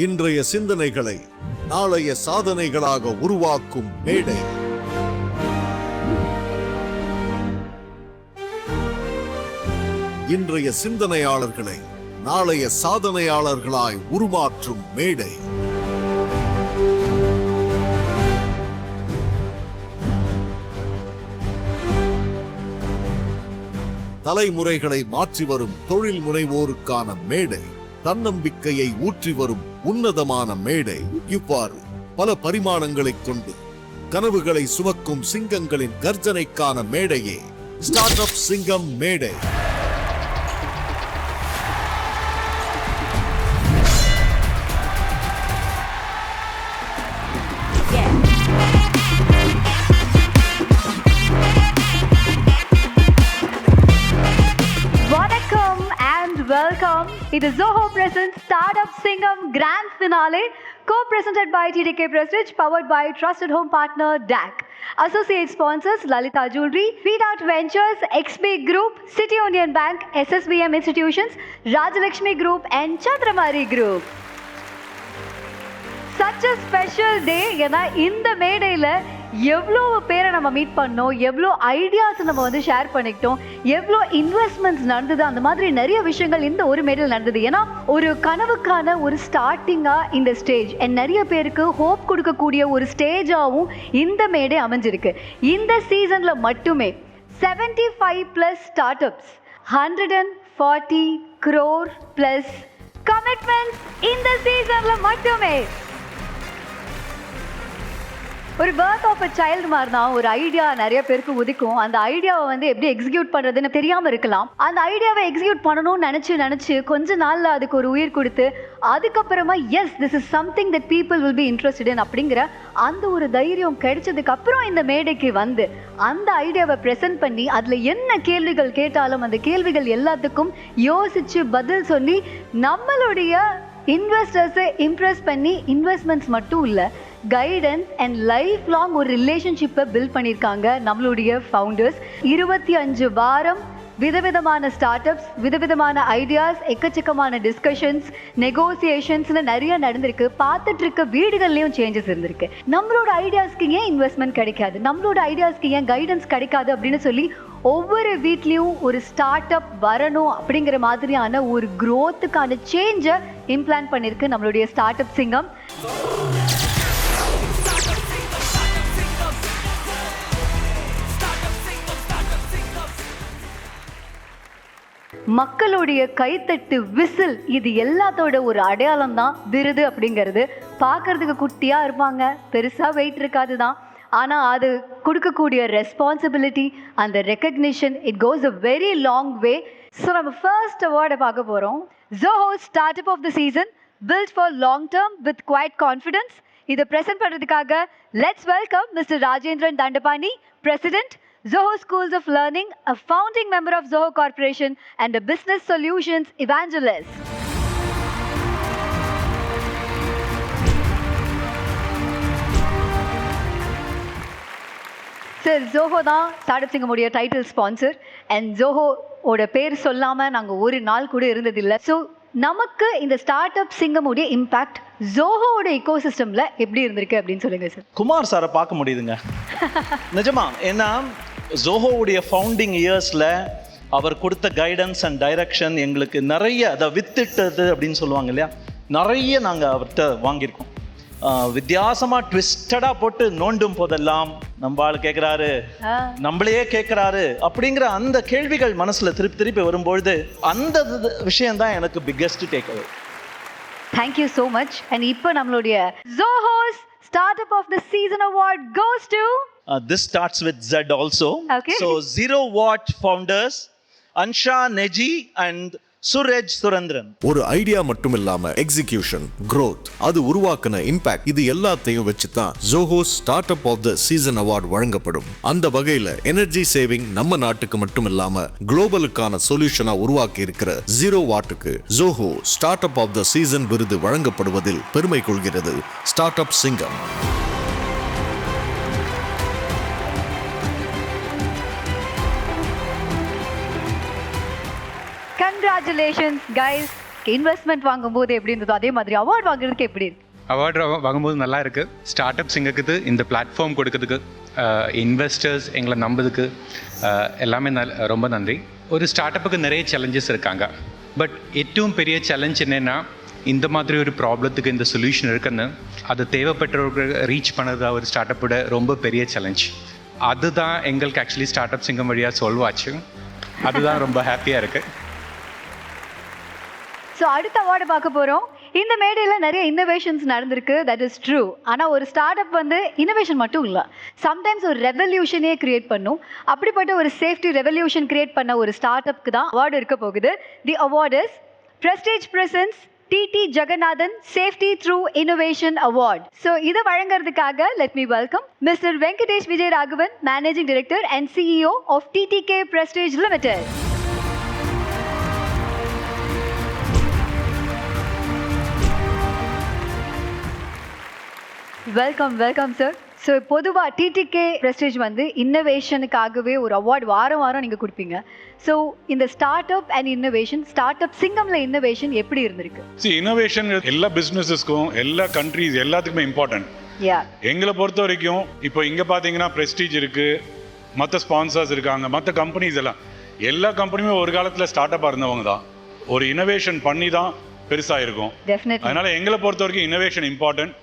இன்றைய சிந்தனைகளை நாளைய சாதனைகளாக உருவாக்கும் மேடை. இன்றைய சிந்தனையாளர்களை நாளைய சாதனையாளர்களாய் உருமாற்றும் மேடை. தலைமுறைகளை மாற்றி வரும் தொழில் முனைவோருக்கான மேடை. தன்னம்பிக்கையை ஊற்றி வரும் உன்னதமான மேடை. இவ்வாறு பல பரிமாணங்களைக் கொண்டு கனவுகளை சுமக்கும் சிங்கங்களின் கர்ஜனைக்கான மேடையே ஸ்டார்ட் அப் சிங்கம் மேடை. Welcome. It is Zoho presents Startup Singam Grand Finale, co-presented by TDK Prestige, powered by Trusted Home Partner DAC. Associate sponsors Lalita Jewelry, Feedout Ventures, XB Group, City Union Bank, SSBM Institutions, Rajalakshmi Group and Chandramari Group. Such a special day. ஏன்னா இந்த மேடையில எவ்வளோ பேரை நம்ம meet பண்ணோம், எவ்வளோ ideas நம்ம வந்து ஷேர் பண்ணிக்கிட்டோம், எவ்வளோ இன்வெஸ்ட்மெண்ட்ஸ் நடந்தது, அந்த மாதிரி நிறைய விஷயங்கள் இந்த ஒரு மேடையில் நடந்தது. ஏன்னா ஒரு கனவுக்கான ஒரு ஸ்டார்டிங்காக இந்த ஸ்டேஜ் நிறைய பேருக்கு ஹோப் கொடுக்கக்கூடிய ஒரு ஸ்டேஜாகவும் இந்த மேடை அமைஞ்சிருக்கு. இந்த சீசனில் மட்டுமே 75+ ஸ்டார்ட் அப்ஸ், 140 crore+ கமிட்மெண்ட்ஸ் இந்த சீசனில் மட்டுமே. ஒரு பர்த் ஆஃப் அ சைல்டு மாதிரி தான் ஒரு ஐடியா நிறைய பேருக்கு உதிக்கும். அந்த ஐடியாவை வந்து எப்படி எக்ஸிக்யூட் பண்ணுறதுன்னு தெரியாமல் இருக்கலாம். அந்த ஐடியாவை எக்ஸிக்யூட் பண்ணணும்னு நினச்சி கொஞ்ச நாளில் அதுக்கு ஒரு உயிர் கொடுத்து அதுக்கப்புறமா yes this is something that people will be interested in அப்படிங்கிற அந்த ஒரு தைரியம் கிடைச்சதுக்கு அப்புறம் இந்த மேடைக்கு வந்து அந்த ஐடியாவை ப்ரெசென்ட் பண்ணி அதில் என்ன கேள்விகள் கேட்டாலும் அந்த கேள்விகள் எல்லாத்துக்கும் யோசித்து பதில் சொல்லி நம்மளுடைய இன்வெஸ்டர்ஸை இம்ப்ரெஸ் பண்ணி இன்வெஸ்ட்மெண்ட்ஸ் மட்டும் இல்லை, கைடன்ஸ் அண்ட் லைஃப் லாங் ஒரு ரிலேஷன்ஷிப்பை பில்ட் பண்ணியிருக்காங்க நம்மளுடைய ஃபவுண்டர்ஸ். 25 வாரம் விதவிதமான ஸ்டார்ட் அப்ஸ், விதவிதமான ஐடியாஸ், எக்கச்சக்கமான டிஸ்கஷன்ஸ், நெகோசியேஷன்ஸ்னு நிறைய நடந்திருக்கு. பார்த்துட்டு இருக்க வீடுகள்லையும் சேஞ்சஸ் இருந்திருக்கு. நம்மளோட ஐடியாஸ்க்கு ஏன் இன்வெஸ்ட்மெண்ட் கிடைக்காது, நம்மளோட ஐடியாஸ்க்கு ஏன் கைடன்ஸ் கிடைக்காது அப்படின்னு சொல்லி ஒவ்வொரு வீட்லேயும் ஒரு ஸ்டார்ட் அப் வரணும் அப்படிங்கிற மாதிரியான ஒரு க்ரோத்துக்கான சேஞ்சை இம்ப்ளான்ட் பண்ணியிருக்கு நம்மளுடைய ஸ்டார்ட் அப் சிங்கம். மக்களுடைய கைத்தட்டு, விசில், இது எல்லாத்தோட ஒரு அடையாளம் தான் விருது அப்படிங்கிறது. பார்க்கறதுக்கு குட்டியாக இருப்பாங்க, பெருசாக வெயிட் இருக்காது தான், ஆனால் அது கொடுக்கக்கூடிய ரெஸ்பான்சிபிலிட்டி, அந்த recognition, it goes a very long way. So நம்ம ஃபர்ஸ்ட் அவார்டை பார்க்க போகிறோம். Zoho Startup of the Season, built for long term with quiet confidence. இதை ப்ரெசென்ட் பண்ணுறதுக்காக let's welcome mister Rajendran Thandapani, president, Zoho Schools of Learning, a founding member of Zoho Corporation and a business solutions evangelist. Sir, Zoho தான் startup சிங்கமுடைய title sponsor and Zoho ஓட பேர் சொல்லாமல் நாங்கள் ஒரு நாள் கூட இருந்ததில்லை. ஸோ நமக்கு இந்த ஸ்டார்ட் அப் சிங்கமுடைய இம்பேக்ட் ஜோஹோட இக்கோசிஸ்டம்ல எப்படி இருந்திருக்கு அப்படின்னு சொல்லுங்க சார். குமார் சாரை பார்க்க முடியுதுங்க நிஜமா. ஏன்னா ஜோஹோவுடைய ஃபவுண்டிங் இயர்ஸில் அவர் கொடுத்த கைடன்ஸ் அண்ட் டைரக்ஷன் எங்களுக்கு நிறைய அதை வித்திட்டது அப்படின்னு சொல்லுவாங்க இல்லையா, நிறைய நாங்கள் அவர்கிட்ட வாங்கியிருக்கோம். வித்தியாசமாக ட்விஸ்டடாக போட்டு நோண்டும் போதெல்லாம் நம்ம ஆள் கேட்குறாரு, நம்மளையே கேட்குறாரு அப்படிங்கிற அந்த கேள்விகள் மனசில் திருப்பி திருப்பி வரும்பொழுது அந்த விஷயம்தான் எனக்கு biggest take away. Thank you so much. And இப்போ நம்மளுடைய Zoho's Startup of the Season Award goes to this starts with Z also. Okay. So 0 Watt founders Ansha Neji and Suresh Surendran. ஒரு ஐடியா மட்டும் இல்லாம எக்ஸிகியூஷன், growth, அது உருவாக்குன இம்பாக்ட், இது எல்லாத்தையும் வச்சு தான் Zoho start of the season award வழங்கப்படும். அந்த வகையில எனர்ஜி சேவிங் நம்ம நாட்டுக்கு மட்டும் இல்லாம குளோபலுக்கான சொல்யூஷனா உருவாக்கி இருக்கிற 0 வாட்டுக்கு Zoho start of the season விருது வழங்கப்படுவதில் பெருமை கொள்கிறது ஸ்டார்ட் அப் சிங்கம். Congratulations guys. இன்வெஸ்ட்மெண்ட் வாங்கும்போது எப்படி இருந்ததோ அதே மாதிரி அவார்ட் வாங்குறதுக்கு எப்படி இருக்கு? அவார்டு வாங்கும்போது நல்லா இருக்குது. ஸ்டார்ட் அப் சிங்கத்துக்கு இந்த பிளாட்ஃபார்ம் கொடுக்கறதுக்கு, இன்வெஸ்டர்ஸ் எங்களை நம்புறதுக்கு எல்லாமே ரொம்ப நன்றி. ஒரு ஸ்டார்ட் அப்புக்கு நிறைய சேலஞ்சஸ் இருக்காங்க. பட் ഏറ്റവും பெரிய சேலஞ்ச் என்னென்னா, இந்த மாதிரி ஒரு ப்ராப்ளத்துக்கு இந்த சொல்யூஷன் இருக்குன்னு அது தேவைப்பட்டவர்கள் ரீச் பண்ணது ஒரு ஸ்டார்ட் அப்போட ரொம்ப பெரிய சேலஞ்ச். அதுதான் எங்களுக்கு ஆக்சுவலி ஸ்டார்ட் அப் சிங்கம் வழியாக சொல்வாச்சு. அதுதான் ரொம்ப ஹாப்பியாக இருக்குது. ஸோ அடுத்த அவார்டு பார்க்க போகிறோம். இந்த மேடையில் நிறைய இன்னோவேஷன்ஸ் நடந்திருக்கு, தட் இஸ் ட்ரூ. ஆனால் ஒரு ஸ்டார்ட் அப் வந்து இன்னோவேஷன் மட்டும் இல்லை, சம்டைம்ஸ் ஒரு ரெவல்யூஷனே கிரியேட் பண்ணும். அப்படிப்பட்ட ஒரு சேஃப்டி ரெவல்யூஷன் கிரியேட் பண்ண ஒரு ஸ்டார்ட் அப்க்கு தான் அவார்டு இருக்க போகுது. The award is prestige presents TT Jagannathan safety through innovation award. So இதை வழங்குறதுக்காக let me welcome mister Venkatesh Vijay Raghavan, managing director and CEO of TTK Prestige Limited. Welcome sir. So பொதுவாக TTK Prestige வந்து இன்னோவேஷனுக்காகவே ஒரு அவார்டு வாரம் நீங்கள் கொடுப்பீங்க. ஸோ இந்த startup and innovation, startup சிங்கம்ல இன்னோவேஷன் எப்படி இருந்திருக்கு? இன்னோவேஷன் எல்லா பிஸ்னஸஸ்க்கும், எல்லா கண்ட்ரீஸ் எல்லாத்துக்குமே இம்பார்ட்டன்ட். எங்களை பொறுத்த வரைக்கும் இப்போ இங்கே பார்த்தீங்கன்னா ப்ரெஸ்டீஜ் இருக்கு, மற்ற ஸ்பான்சர்ஸ் இருக்காங்க, மற்ற கம்பெனிஸ் எல்லாம், எல்லா கம்பெனியுமே ஒரு காலத்தில் ஸ்டார்ட் அப்பாக இருந்தவங்க தான். ஒரு இன்னோவேஷன் பண்ணி தான் பெருசாக இருக்கும். அதனால எங்களை பொறுத்த வரைக்கும் இன்னோவேஷன் இம்பார்ட்டன்ட்.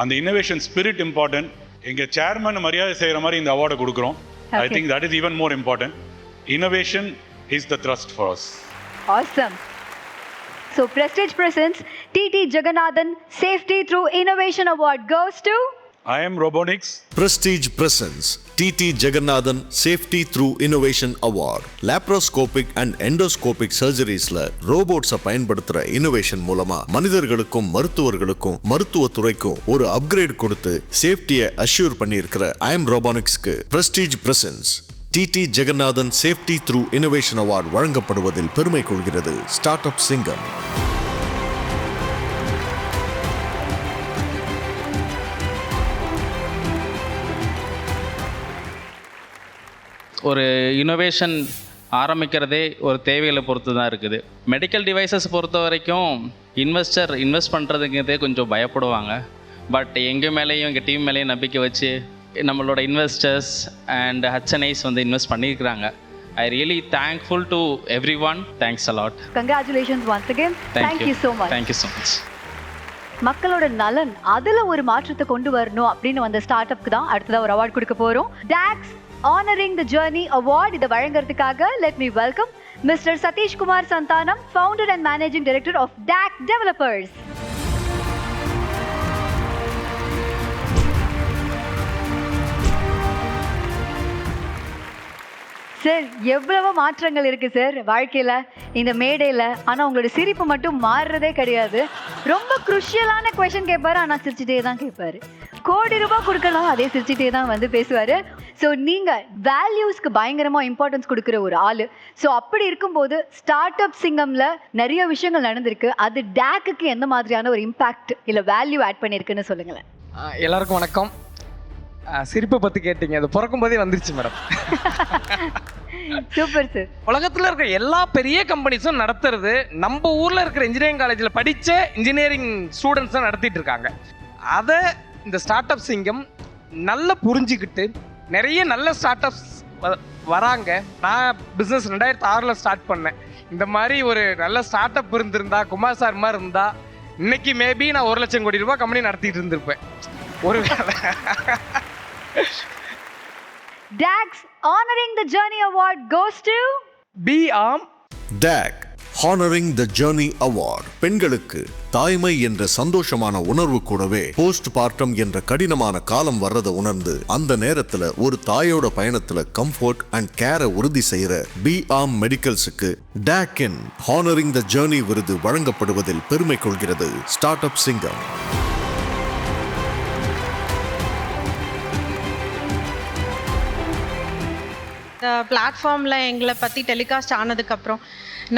அந்த இன்னோவேஷன் ஸ்பிரிட் இம்பார்ட்டன்ட். எங்கள் சேர்மன் மரியாதை செய்கிற மாதிரி இந்த அவார்டை கொடுக்குறோம். I think that is even more important. Innovation is the thrust for us. Awesome. So Prestige presents TT Jagannathan Safety Through Innovation Award goes to I am Robotics. Prestige presents TT Jagannathan Safety Through Innovation Award. Laparoscopic and endoscopic surgeriesல ரோபோட்ஸை பயன்படுத்துற innovation மூலமா மனிதர்களுக்கும் மருத்துவர்களுக்கும் மருத்துவத்துறைக்கும் ஒரு upgrade கொடுத்து சேஃப்டியை அஷ்யூர் பண்ணியிருக்கிற I am Roboticsக்கு Prestige presents TT Jagannathan safety through innovation award வழங்கப்படுவதில் பெருமை கொள்கிறது ஸ்டார்ட் அப் சிங்கம். ஒரு இனோவேஷன் ஆரம்பிக்கிறதே ஒரு தேவைகளை பொறுத்து தான் இருக்குது. மெடிக்கல் டிவைசஸ் பொறுத்த வரைக்கும் இன்வெஸ்ட் பண்ணுறதுங்கிறதே கொஞ்சம் பயப்படுவாங்க. பட் எங்கள் மேலேயும் எங்கள் டீம் மேலேயும் நம்பிக்கை வச்சு நம்மளோட இன்வெஸ்டர்ஸ் அண்ட் HNIs வந்து இன்வெஸ்ட் பண்ணியிருக்கிறாங்க. I really thankful to every one. Thanks a lot. Congratulations once again. Thank you so much. Thank you so much. மக்களோட நலன் அதில் ஒரு மாற்றத்தை கொண்டு வரணும் அப்படின்னு வந்த ஸ்டார்ட் அப்க்கு தான் அடுத்ததாக ஒரு அவார்டு கொடுக்க போகிறோம். DAX Honoring the Journey Award. இதை வழங்குறதுக்காக let me welcome mister Sathish Kumar Santhanam, founder and managing director of DAX Developers. Sir, எவ்வளவோ மாற்றங்கள் இருக்கு சார் வாழ்க்கையில, இந்த மேடையில. ஆனா உங்களோட சிரிப்பு மட்டும் மாறுறதே கிடையாது. ரொம்ப குருஷியலான கொஸ்டின் கேட்பாரு, ஆனா சிரிச்சுட்டே தான் கேட்பாரு. கோடி ரூபாய் கொடுக்கலாம், அதே சிரிச்சுட்டே தான் வந்து பேசுவாரு. ஸோ நீங்க வேல்யூஸ்க்கு பயங்கரமா இம்பார்ட்டன்ஸ் கொடுக்குற ஒரு ஆளு. ஸோ அப்படி இருக்கும்போது ஸ்டார்ட் அப் சிங்கம்ல நிறைய விஷயங்கள் நடந்திருக்கு. அது DACக்கு எந்த மாதிரியான ஒரு இம்பாக்ட் இல்ல வேல்யூ ஆட் பண்ணிருக்குன்னு சொல்லுங்களேன். எல்லாருக்கும் வணக்கம். சிரிப்பை பற்றி கேட்டீங்க, அது பிறக்கும் போதே வந்துருச்சு மேடம். Super sir. உலகத்தில் இருக்கிற எல்லா பெரிய கம்பெனிஸும் நடத்துறது நம்ம ஊரில் இருக்கிற இன்ஜினியரிங் காலேஜில் படித்த இன்ஜினியரிங் ஸ்டூடெண்ட்ஸ் தான் நடத்திட்டு இருக்காங்க. அதை இந்த ஸ்டார்ட் அப் சிங்கம் நல்லா புரிஞ்சுக்கிட்டு நிறைய நல்ல ஸ்டார்ட் அப்ஸ் வராங்க. நான் பிஸ்னஸ் 2006 ஸ்டார்ட் பண்ணேன். இந்த மாதிரி ஒரு நல்ல ஸ்டார்ட் அப் இருந்திருந்தா, குமார் சார் மாதிரி இருந்தால் இன்னைக்கு மேபி நான் 1 லட்சம் கோடி ரூபாய் கம்பெனி நடத்திட்டு இருந்திருப்பேன் ஒரு வேளை. DAX Honoring the Journey Award goes to DAC Honoring the Journey Award. பெண்களுக்கு தாய்மை என்ற சந்தோஷமான உணர்வு கூடவே போஸ்ட் பார்ட்டம் என்ற கடினமான காலம் வர்றதை உணர்ந்து அந்த நேரத்துல ஒரு தாயோட பயணத்துல கம்ஃபர்ட் அண்ட் கேரை உறுதி செய்யற BARM மெடிக்கல்ஸுக்கு DAC-இன் Honoring the Journey விருது வழங்கப்படுவதில் பெருமை கொள்கிறது ஸ்டார்ட் அப் சிங்கம். பிளாட்ஃபார்மில் எங்களை பற்றி டெலிகாஸ்ட் ஆனதுக்கப்புறம்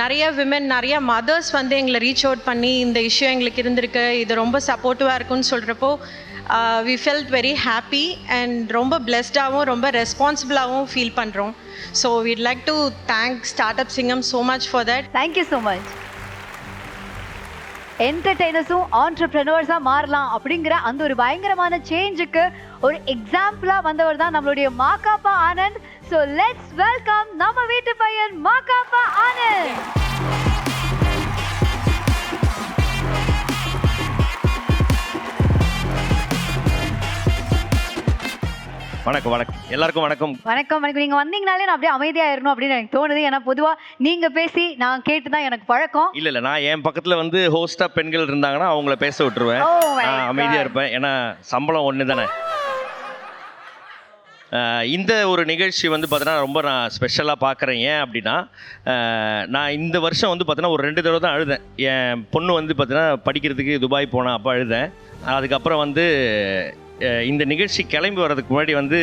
நிறைய விமன், நிறைய மதர்ஸ் வந்து எங்களை ரீச் அவுட் பண்ணி இந்த இஷ்யூ எங்களுக்கு இருந்திருக்கு, இது ரொம்ப சப்போர்ட்டிவாக இருக்குன்னு சொல்கிறப்போ we felt very happy and ரொம்ப பிளெஸ்டாகவும் ரொம்ப ரெஸ்பான்சிபிளாகவும் ஃபீல் பண்ணுறோம். So we'd like to thank start up Singam so much for that. Thank you so much. என்டர்டெய்னர்ஸும் ஆண்டர்பிரினர்ஸாக மாறலாம் அப்படிங்கிற அந்த ஒரு பயங்கரமான சேஞ்சுக்கு ஒரு எக்ஸாம்பிளாக வந்தவர் தான் நம்மளுடைய Makapa Anand. So let's welcome நம்ம வீட்டு பையன் மாகாப்பா ஆனந்த். வணக்கம் வணக்கம் எல்லாருக்கும் வணக்கம். வணக்கம் வணக்கம். நீங்கள் வந்தீங்கனாலே நான் அப்படியே அமைதியாயிரணும் அப்படின்னு எனக்கு தோணுது. ஏன்னா பொதுவாக நீங்கள் பேசி நான் கேட்டு தான் எனக்கு பழக்கம். இல்லை நான் என் பக்கத்தில் வந்து ஹோஸ்டாக பெண்கள் இருந்தாங்கன்னா அவங்கள பேச விட்டுருவேன். நான் அமைதியாக இருப்பேன். ஏன்னா சம்பளம் ஒன்று தானே. இந்த ஒரு நிகழ்ச்சி வந்து பார்த்தீங்கன்னா ரொம்ப நான் ஸ்பெஷலாக பார்க்குறேன். ஏன் அப்படின்னா நான் இந்த வருஷம் வந்து பார்த்தீங்கன்னா ஒரு 2 தடவை தான் அழுதேன். என் பொண்ணு வந்து பார்த்தீங்கன்னா படிக்கிறதுக்கு துபாய் போனேன், அப்போ அழுதேன். அதுக்கப்புறம் வந்து இந்த நிகழ்ச்சி கிளம்பி வர்றதுக்கு முன்னாடி வந்து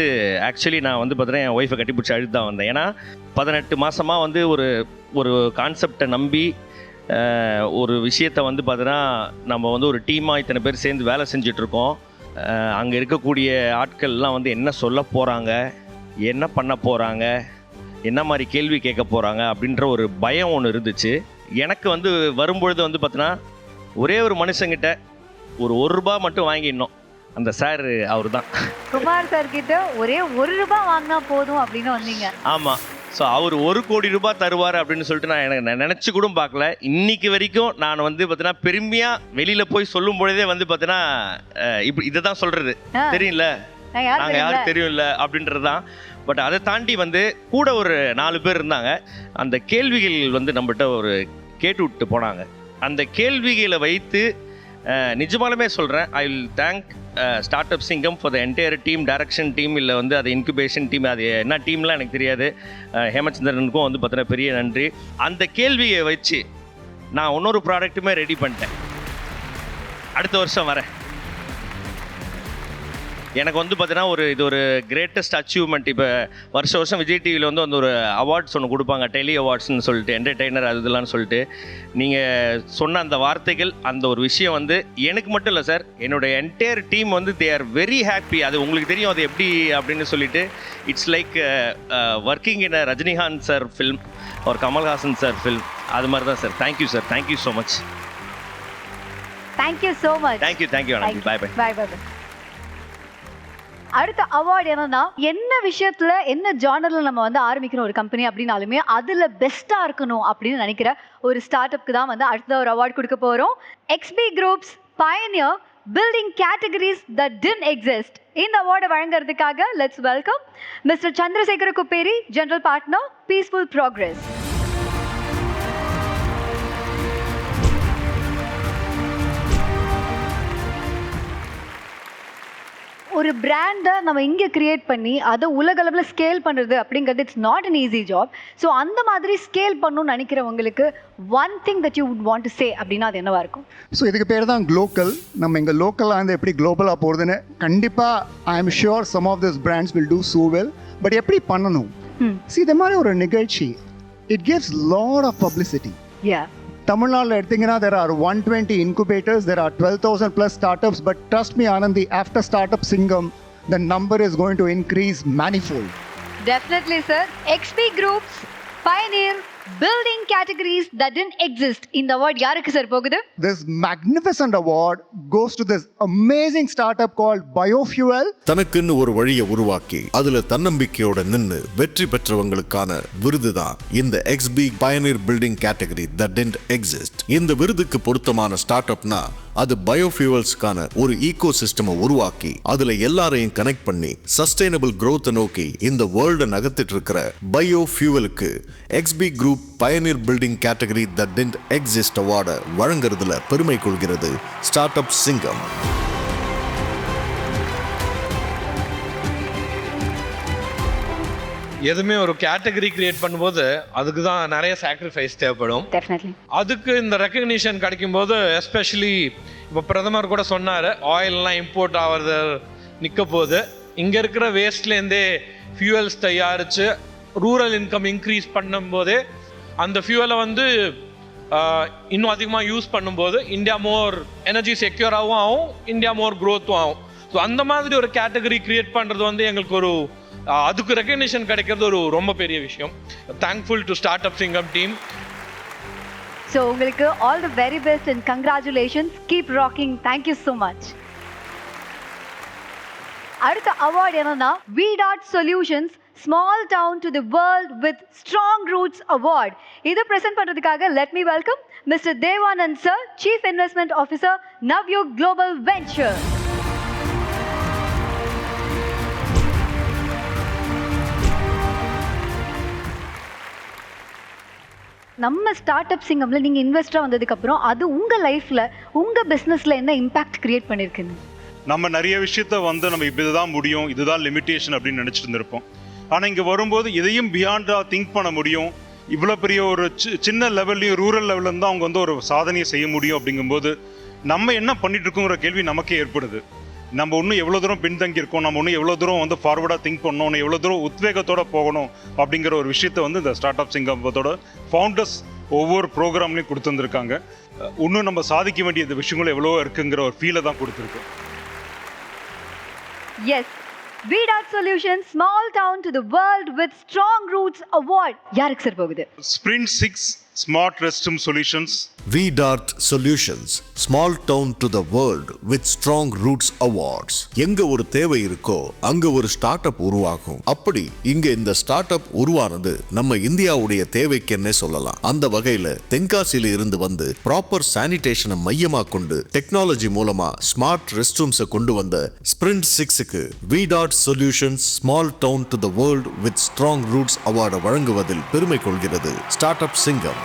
ஆக்சுவலி நான் வந்து பார்த்தீங்கன்னா என் ஒய்ஃபை கட்டிப்பிடிச்சி அழுது தான் வந்தேன். ஏன்னா 18 மாதமாக வந்து ஒரு கான்செப்டை நம்பி ஒரு விஷயத்தை வந்து பார்த்தீங்கன்னா நம்ம வந்து ஒரு டீமாக இத்தனை பேர் சேர்ந்து வேலை செஞ்சிட்ருக்கோம். அங்கே இருக்கக்கூடிய ஆட்கள்லாம் வந்து என்ன சொல்ல போகிறாங்க, என்ன பண்ண போகிறாங்க, என்ன மாதிரி கேள்வி கேட்க போகிறாங்க அப்படின்ற ஒரு பயம் ஒன்று இருந்துச்சு எனக்கு. வந்து வரும்பொழுது வந்து பார்த்தீங்கன்னா ஒரே ஒரு மனுஷங்கிட்ட ஒரு ₹1 மட்டும் வாங்கிடணும். அந்த சார் அவர் தான், குமார் சார் கிட்ட ஒரே ₹1 வாங்கினா போதும் அப்படின்னு வந்தீங்க. ஆமாம். ஸோ அவர் ₹1 கோடி தருவார் அப்படின்னு சொல்லிட்டு நான் நினச்சி கூட பார்க்கல. இன்னைக்கு வரைக்கும் நான் வந்து பார்த்தீங்கன்னா பெருமையாக வெளியில் போய் சொல்லும் பொழுதே வந்து பார்த்தீங்கன்னா இப்படி இதை தான் சொல்கிறது, தெரியும்ல நாங்கள் யாரும் தெரியும்ல அப்படின்றது தான். பட் அதை தாண்டி வந்து கூட ஒரு 4 பேர் இருந்தாங்க. அந்த கேள்விகள் வந்து நம்மகிட்ட ஒரு கேட்டு விட்டு போனாங்க. அந்த கேள்விகளை வைத்து நிஜமாலுமே சொல்கிறேன், I will thank start up Singam for the entire team, direction team, இல்லை வந்து அது இன்குபேஷன் டீம், அது என்ன டீம்லாம் எனக்கு தெரியாது. ஹேமச்சந்திரனுக்கும் வந்து பார்த்தீங்கன்னா பெரிய நன்றி. அந்த கேள்வியை வச்சு நான் இன்னொரு ப்ராடக்ட்டுமே ரெடி பண்ணிட்டேன். அடுத்த வருஷம் வரேன். எனக்கு வந்து பார்த்தீங்கன்னா இது ஒரு கிரேட்டஸ்ட் அச்சீவ்மெண்ட். இப்போ வருஷம் விஜய் டிவியில் வந்து ஒரு அவார்ட்ஸ் ஒன்று கொடுப்பாங்க, டெலி அவார்ட்ஸ்னு சொல்லிட்டு, என்டர்டெய்னர் அது இதெல்லாம் சொல்லிட்டு. நீங்கள் சொன்ன அந்த வார்த்தைகள், அந்த ஒரு விஷயம் வந்து எனக்கு மட்டும் இல்லை சார், என்னோடய என்டையர் டீம் வந்து தே ஆர் வெரி ஹாப்பி. அது உங்களுக்கு தெரியும் அது எப்படி அப்படின்னு சொல்லிட்டு. It's like working in a Rajinikanth sir film ஒரு கமல்ஹாசன் சார் ஃபில்ம், அது மாதிரி தான் sir. Thank you sir, thank you so much. Thank you so much. Thank you வணக்கம். பாய் பாய். பாய் பாய். அடுத்த அவார்டு என்னன்னா, என்ன விஷயத்துல என்ன ஜானர்ல நம்ம வந்து ஆரம்பிக்கணும் ஒரு கம்பெனி அப்படின்னாலுமே அதுல பெஸ்டா இருக்கணும் அப்படின்னு நினைக்கிற ஒரு ஸ்டார்ட் அப்க்கு தான் வந்து அடுத்த ஒரு அவார்டு கொடுக்க போறோம். XB Group's Pioneer Building Categories That Didn't Exist. இந்த அவார்டை வழங்குறதுக்காக let's welcome mister Chandrasekhara Kupperi, general partner, peaceful progress. ஒரு பிராண்டை நம்ம இங்கே கிரியேட் பண்ணி அதை உலகளவில் ஸ்கேல் பண்ணுறது அப்படிங்கிறது it's not an easy job. So அந்த மாதிரி ஸ்கேல் பண்ணணும்னு நினைக்கிறவங்களுக்கு one thing that you would want to say அப்படின்னா அது என்னவா இருக்கும்? ஸோ இதுக்கு பேர் தான் குளோக்கல். நம்ம இங்கே லோக்கலாக வந்து எப்படி குளோபலாக போகிறதுன்னு கண்டிப்பாக I am sure some of this brands will do so well. But எப்படி பண்ணணும்? இது மாதிரி ஒரு நிகழ்ச்சி it gives lot of publicity. தமிழ்நாட்டில் எடுத்தீங்கன்னா there are 120 incubators, there are 12,000 plus startups, but trust me Anandi, after Startup Singam the number is going to increase manifold. Definitely sir. XB Group's Pioneer Building Categories That Didn't Exist. இந்த award யாருக்கு sir போகுது? This magnificent award goes to this amazing startup called Biofuel. தனக்குன்னு ஒரு வழியை உருவாக்கி அதுல தன்னம்பிக்கையோட நின்னு வெற்றி பெற்றவங்களுக்கான விருது தான் இந்த XB Pioneer Building Category That Didn't Exist. இந்த விருதுக்கு பொருத்தமான ஸ்டார்ட் அப்னா அது பயோஃபியூவல்ஸ்க்கான ஒரு ஈகோ சிஸ்டமை உருவாக்கி அதுல எல்லாரையும் கனெக்ட் பண்ணி சஸ்டைனபிள் growth நோக்கி இந்த வேர்ல்ட நகர்த்திட்டு இருக்கிற பயோஃபியூவலுக்கு XB Group Pioneer Building Category That Didn't Exist அவார்டை வழங்குறதுல பெருமை கொள்கிறது ஸ்டார்ட் அப் சிங்கம். எதுவுமே ஒரு கேட்டகரி கிரியேட் பண்ணும்போது அதுக்கு தான் நிறைய சாக்ரிஃபைஸ் தேவைப்படும். அதுக்கு இந்த ரெக்கக்னிஷன் கிடைக்கும் போது எஸ்பெஷலி இப்போ பிரதமர் கூட சொன்னார், ஆயிலெலாம் இம்போர்ட் ஆகிறது நிற்க போகுது, இங்கே இருக்கிற வேஸ்ட்லேருந்தே ஃபியூவல்ஸ் தயாரித்து ரூரல் இன்கம் இன்க்ரீஸ் பண்ணும்போதே அந்த ஃபியூவலை வந்து இன்னும் அதிகமாக யூஸ் பண்ணும்போது இந்தியா மோர் எனர்ஜி செக்யூராகவும் ஆகும், இந்தியா மோர் க்ரோத்தும் ஆகும். ஸோ அந்த மாதிரி ஒரு கேட்டகரி கிரியேட் பண்ணுறது வந்து எங்களுக்கு ஒரு அதுக்கு ரெக்கக்னிஷன் கிடைக்கிறது ஒரு ரொம்ப பெரிய விஷயம். Thankful to start up Singam team. So உங்களுக்கு all the very best and congratulations. Keep rocking. Thank you so much. அடுத்த அவார்டு என்னன்னா V.Dot Solutions Small Town to the World with Strong Roots Award. இது பிரசன்ட் பண்றதுக்காக let me welcome Mr. Devanand Sir, Chief Investment Officer, Navyug Global Venture. நம்ம start up சிங்கம்ல நீங்க இன்வெஸ்டரா வந்ததுக்கு அப்புறம் அது உங்க லைஃப்ல உங்க பிசினஸ்ல என்ன இம்பாக்ட் கிரியேட் பண்ணிருக்குன்னு? நம்ம நிறைய விஷயத்த நம்ம இதுதான் முடியும், இதுதான் லிமிட்டேஷன் அப்படின்னு நினச்சிட்டு இருந்திருப்போம். ஆனால் இங்கே வரும்போது இதையும் பியாண்டாக திங்க் பண்ண முடியும். இவ்வளோ பெரிய ஒரு சின்ன லெவல்லையும் ரூரல் லெவலில் தான் அவங்க ஒரு சாதனையை செய்ய முடியும். அப்படிங்கும்போது நம்ம என்ன பண்ணிட்டு இருக்கோங்கிற கேள்வி நமக்கே ஏற்படுது. நம்ம இன்னும் எவ்வளோ தூரம் பின்தங்கியிருக்கோம், நம்ம இன்னும் எவ்வளோ தூரம் ஃபார்வர்டாக திங்க் பண்ணணும், எவ்வளோ தூரம் உத்வேகத்தோடு போகணும் அப்படிங்கிற ஒரு விஷயத்த இந்த ஸ்டார்ட் அப் சிங்கப்பத்தோட ஃபவுண்டர்ஸ் ஒவ்வொரு ப்ரோக்ராம்லையும் கொடுத்துருந்துருக்காங்க. இன்னும் நம்ம சாதிக்க வேண்டிய இந்த விஷயங்களும் எவ்வளோ இருக்குங்கிற ஒரு ஃபீலை தான் கொடுத்துருக்கோம். Yes, V.Dot Solutions Small Town to the World with Strong Roots Award. யாருக்கு சார் போகுது? Sprint 6 Smart Restroom Solutions. V.Dot Solutions Small Town to the World with Strong Roots Awards. எங்க ஒரு தேவை இருக்கோ அங்க ஒரு ஸ்டார்ட் அப் உருவாகும். அப்படி இங்க இந்த ஸ்டார்ட் அப் உருவானது நம்ம இந்தியாவுடைய தேவைக்குன்னே சொல்லலாம். அந்த வகையில தென்காசியில இருந்து வந்து ப்ராப்பர் சானிடேஷனை மையமா கொண்டு டெக்னாலஜி மூலமா ஸ்மார்ட் ரெஸ்ட் ரூம்ஸை கொண்டு வந்த Sprint 6க்கு V.Dot Solutions Small Town to the World with Strong Roots Award வழங்குவதில் பெருமை கொள்கிறது ஸ்டார்ட் அப் சிங்கம்.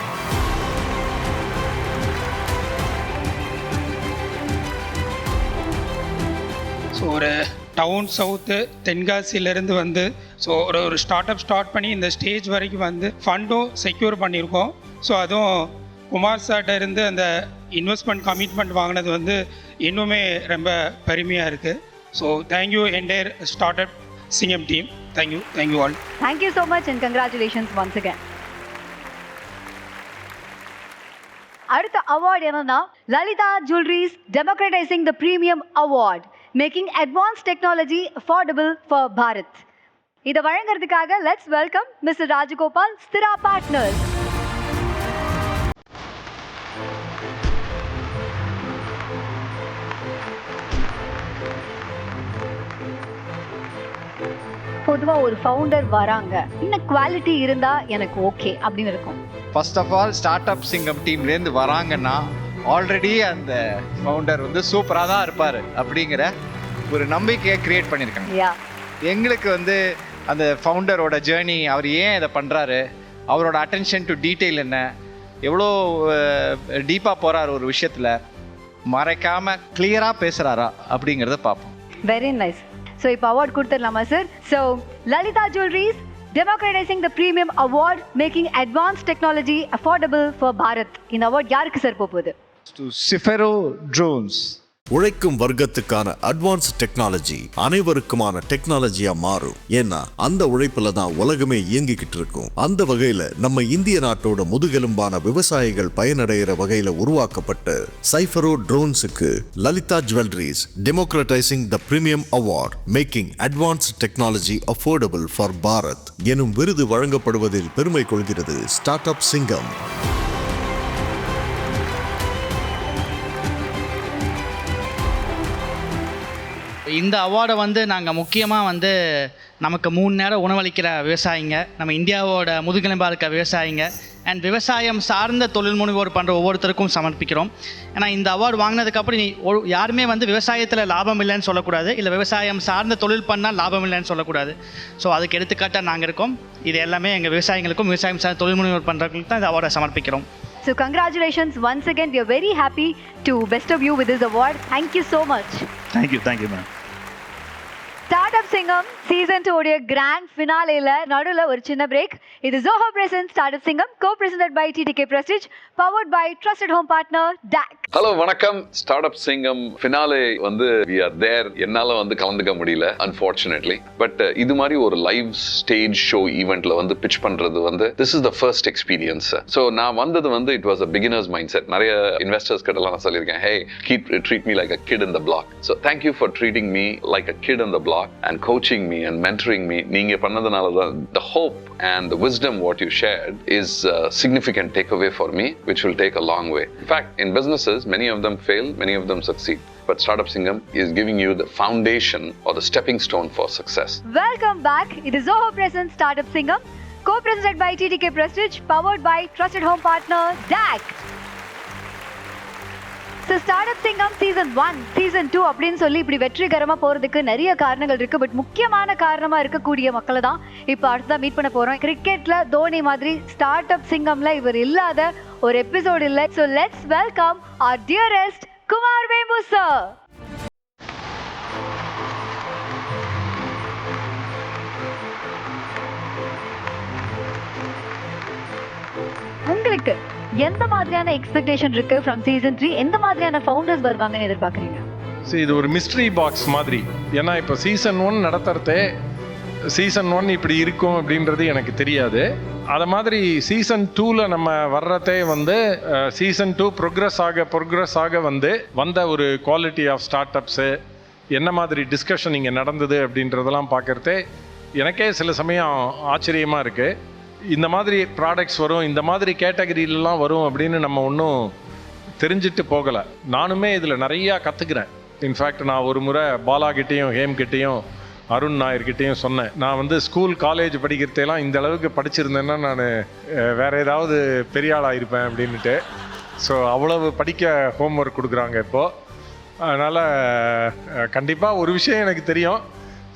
ஸோ ஒரு டவுன் சவுத்து தென்காசியிலேருந்து வந்து ஸோ ஒரு ஸ்டார்ட் அப் ஸ்டார்ட் பண்ணி இந்த ஸ்டேஜ் வரைக்கும் வந்து ஃபண்டும் செக்யூர் பண்ணியிருக்கோம். ஸோ அதுவும் குமார் சார்ட்ட இருந்து அந்த இன்வெஸ்ட்மெண்ட் கமிட்மெண்ட் வாங்கினது வந்து இன்னுமே ரொம்ப பெருமையாக இருக்குது. So thank you entire start up Singam team. Thank you all. Thank you so much and congratulations once again. அடுத்த அவார்டு என்னன்னா Lalitha jewelleries democratising the premium award making advance technology affordable for Bharat. இதை வழங்குறதுக்காக let's welcome mister Rajagopal, Sthira partners. பொதுவாக ஒரு ஃபவுண்டர் வராங்க, இன்னும் quality இருந்தால் எனக்கு ஓகே அப்படின்னு இருக்கும். ஃபர்ஸ்ட் ஆஃப் ஆல் ஸ்டார்ட் அப் சிங்கம் டீம்லேருந்து வராங்கன்னா ஆல்ரெடி அந்த ஃபவுண்டர் வந்து சூப்பராக தான் இருப்பார் அப்படிங்கிற ஒரு நம்பிக்கையை க்ரியேட் பண்ணியிருக்காங்க. எங்களுக்கு வந்து அந்த ஃபவுண்டரோட ஜேர்னி, அவர் ஏன் இதை பண்ணுறாரு, அவரோட அட்டென்ஷன் டு டீட்டெயில் என்ன, எவ்வளோ டீப்பாக போகிறார் ஒரு விஷயத்தில், மறைக்காமல் கிளியராக பேசுகிறாரா அப்படிங்கிறத பார்ப்போம். Very nice. ஸோ இப்போ அவார்ட் கொடுத்துடலாமா sir? So Lalitha jewelleries democratising the premium award making advance technology affordable for Bharat. இந்த அவார்ட் யாருக்கு சார் போகுது? Cyphero drones. உழைக்கும் வர்க்கத்துக்கான அட்வான்ஸ் டெக்னாலஜி அனைவருக்குமான டெக்னாலஜியா மாறும். ஏன்னா அந்த உழைப்புல தான் உலகமே இயங்கிக்கிட்டு இருக்கும். அந்த வகையில நம்ம இந்திய நாட்டோட முதுகெலும்பான விவசாயிகள் பயனடைகிற வகையில உருவாக்கப்பட்ட சைஃபரோ ட்ரோன்ஸுக்கு Lalitha jewelleries democratising the premium award making advance technology affordable for Bharat எனும் விருது வழங்கப்படுவதில் பெருமை கொள்கிறது ஸ்டார்ட் அப் சிங்கம். இந்த அவார்டை வந்து நாங்கள் முக்கியமாக வந்து நமக்கு 3 நேரம் உணவளிக்கிற விவசாயிங்க, நம்ம இந்தியாவோட முதுகெலும்பாக இருக்க விவசாயிங்க அண்ட் விவசாயம் சார்ந்த தொழில் முனைவோர் பண்ணுற ஒவ்வொருத்தருக்கும் சமர்ப்பிக்கிறோம். ஏன்னா இந்த அவார்டு வாங்கினதுக்கப்புறம் யாருமே வந்து விவசாயத்தில் லாபம் இல்லைன்னு சொல்லக்கூடாது, இல்லை விவசாயம் சார்ந்த தொழில் பண்ணால் லாபம் இல்லைன்னு சொல்லக்கூடாது. ஸோ அதுக்கு எடுத்துக்காட்டாக நாங்கள் இருக்கோம். இது எல்லாமே எங்கள் விவசாயிகளுக்கும் விவசாயம் சார்ந்த தொழில் முனைவோர் பண்ணுறவங்களுக்கு தான் இந்த அவார்டை சமர்ப்பிக்கிறோம். So congratulations once again. We are very happy to bestow you with this award. Thank you so much. Thank you ma'am. Startup Singam Season 2 உடைய கிராண்ட் ஃபினாலேல நடுவில் ஒரு சின்ன பிரேக். இது Zoho Presents Startup Singam co-presented by TTK Prestige, powered by Trusted Home Partner DAC. Hello வணக்கம். Start சிங்கம் finale வந்து we are there. என்னால் வந்து கலந்துக்க முடியல unfortunately. பட் இது மாதிரி ஒரு லைவ் ஸ்டேஜ் ஷோ ஈவெண்ட்ல வந்து பிட்ச் பண்றது வந்து this is the first experience. So நான் வந்தது வந்து it was a beginner's mindset. நிறைய இன்வெஸ்டர்ஸ் கிட்டலாம் நான் சொல்லியிருக்கேன், hey, treat me like a kid in the block. So thank you for treating me like a kid in the block and coaching me and mentoring me, நீங்க பண்ணதுனால தான் the hope and the wisdom what you shared is a significant takeaway for me, which will take a long way. In fact, in businesses, many of them fail, many of them succeed. But Startup Singham is giving you the foundation or the stepping stone for success. Welcome back. It is Zoho presents Startup Singham, co-presented by TTK Prestige, powered by trusted home partner DAC. So Startup Singham Season 1, Season 2 அப்படின்னு சொல்லி இப்படி வெற்றிகரமாக போகிறதுக்கு நிறைய காரணங்கள் இருக்குது. But முக்கியமான காரணமாக இருக்கக்கூடிய மக்களை தான் இப்போ அடுத்ததான் மீட் பண்ண போகிறோம். கிரிக்கெட்டில் தோனி மாதிரி ஸ்டார்ட்-அப் சிங்கமில் இவர் இல்லாத ஒரு எபிசோடு இல்லை. So let's welcome our dearest Kumar Vembu sir. உங்களுக்கு எந்த மாதிரியான எக்ஸ்பெக்டேஷன் இருக்கு ஃப்ரம் சீசன் 3? எந்த மாதிரியான ஃபவுண்டர்ஸ் வருவாங்கன்னு எதிர்பார்க்குறீங்க? சரி, இது ஒரு மிஸ்ட்ரி பாக்ஸ் மாதிரி. ஏன்னா இப்போ சீசன் 1 நடத்துறதே சீசன் 1 இப்படி இருக்கும் அப்படின்றது எனக்கு தெரியாது. அது மாதிரி சீசன் 2ல் நம்ம வர்றதே வந்து சீசன் 2 ப்ரோக்ரஸ் ஆக வந்த ஒரு குவாலிட்டி ஆஃப் ஸ்டார்ட் அப்ஸு என்ன மாதிரி டிஸ்கஷன் இங்கே நடந்தது அப்படின்றதெல்லாம் பார்க்குறதே எனக்கே சில சமயம் ஆச்சரியமாக இருக்குது. இந்த மாதிரி ப்ராடக்ட்ஸ் வரும், இந்த மாதிரி கேட்டகரியிலலாம் வரும் அப்படின்னு நம்ம ஒன்றும் தெரிஞ்சுட்டு போகலை. நானுமே இதில் நிறையா கற்றுக்கிறேன். இன்ஃபேக்ட் நான் ஒரு முறை பாலாகிட்டேயும் ஹேம்கிட்டேயும் அருண் நாயர்கிட்டையும் சொன்னேன், நான் வந்து ஸ்கூல் காலேஜ் படிக்கிறதெல்லாம் இந்த அளவுக்கு படிச்சிருந்தேன்னா நான் வேறு ஏதாவது பெரிய ஆளாக இருப்பேன் அப்படின்ட்டு. ஸோ அவ்வளவு படிக்க ஹோம்ஒர்க் கொடுக்குறாங்க இப்போது. அதனால் கண்டிப்பாக ஒரு விஷயம் எனக்கு தெரியும்,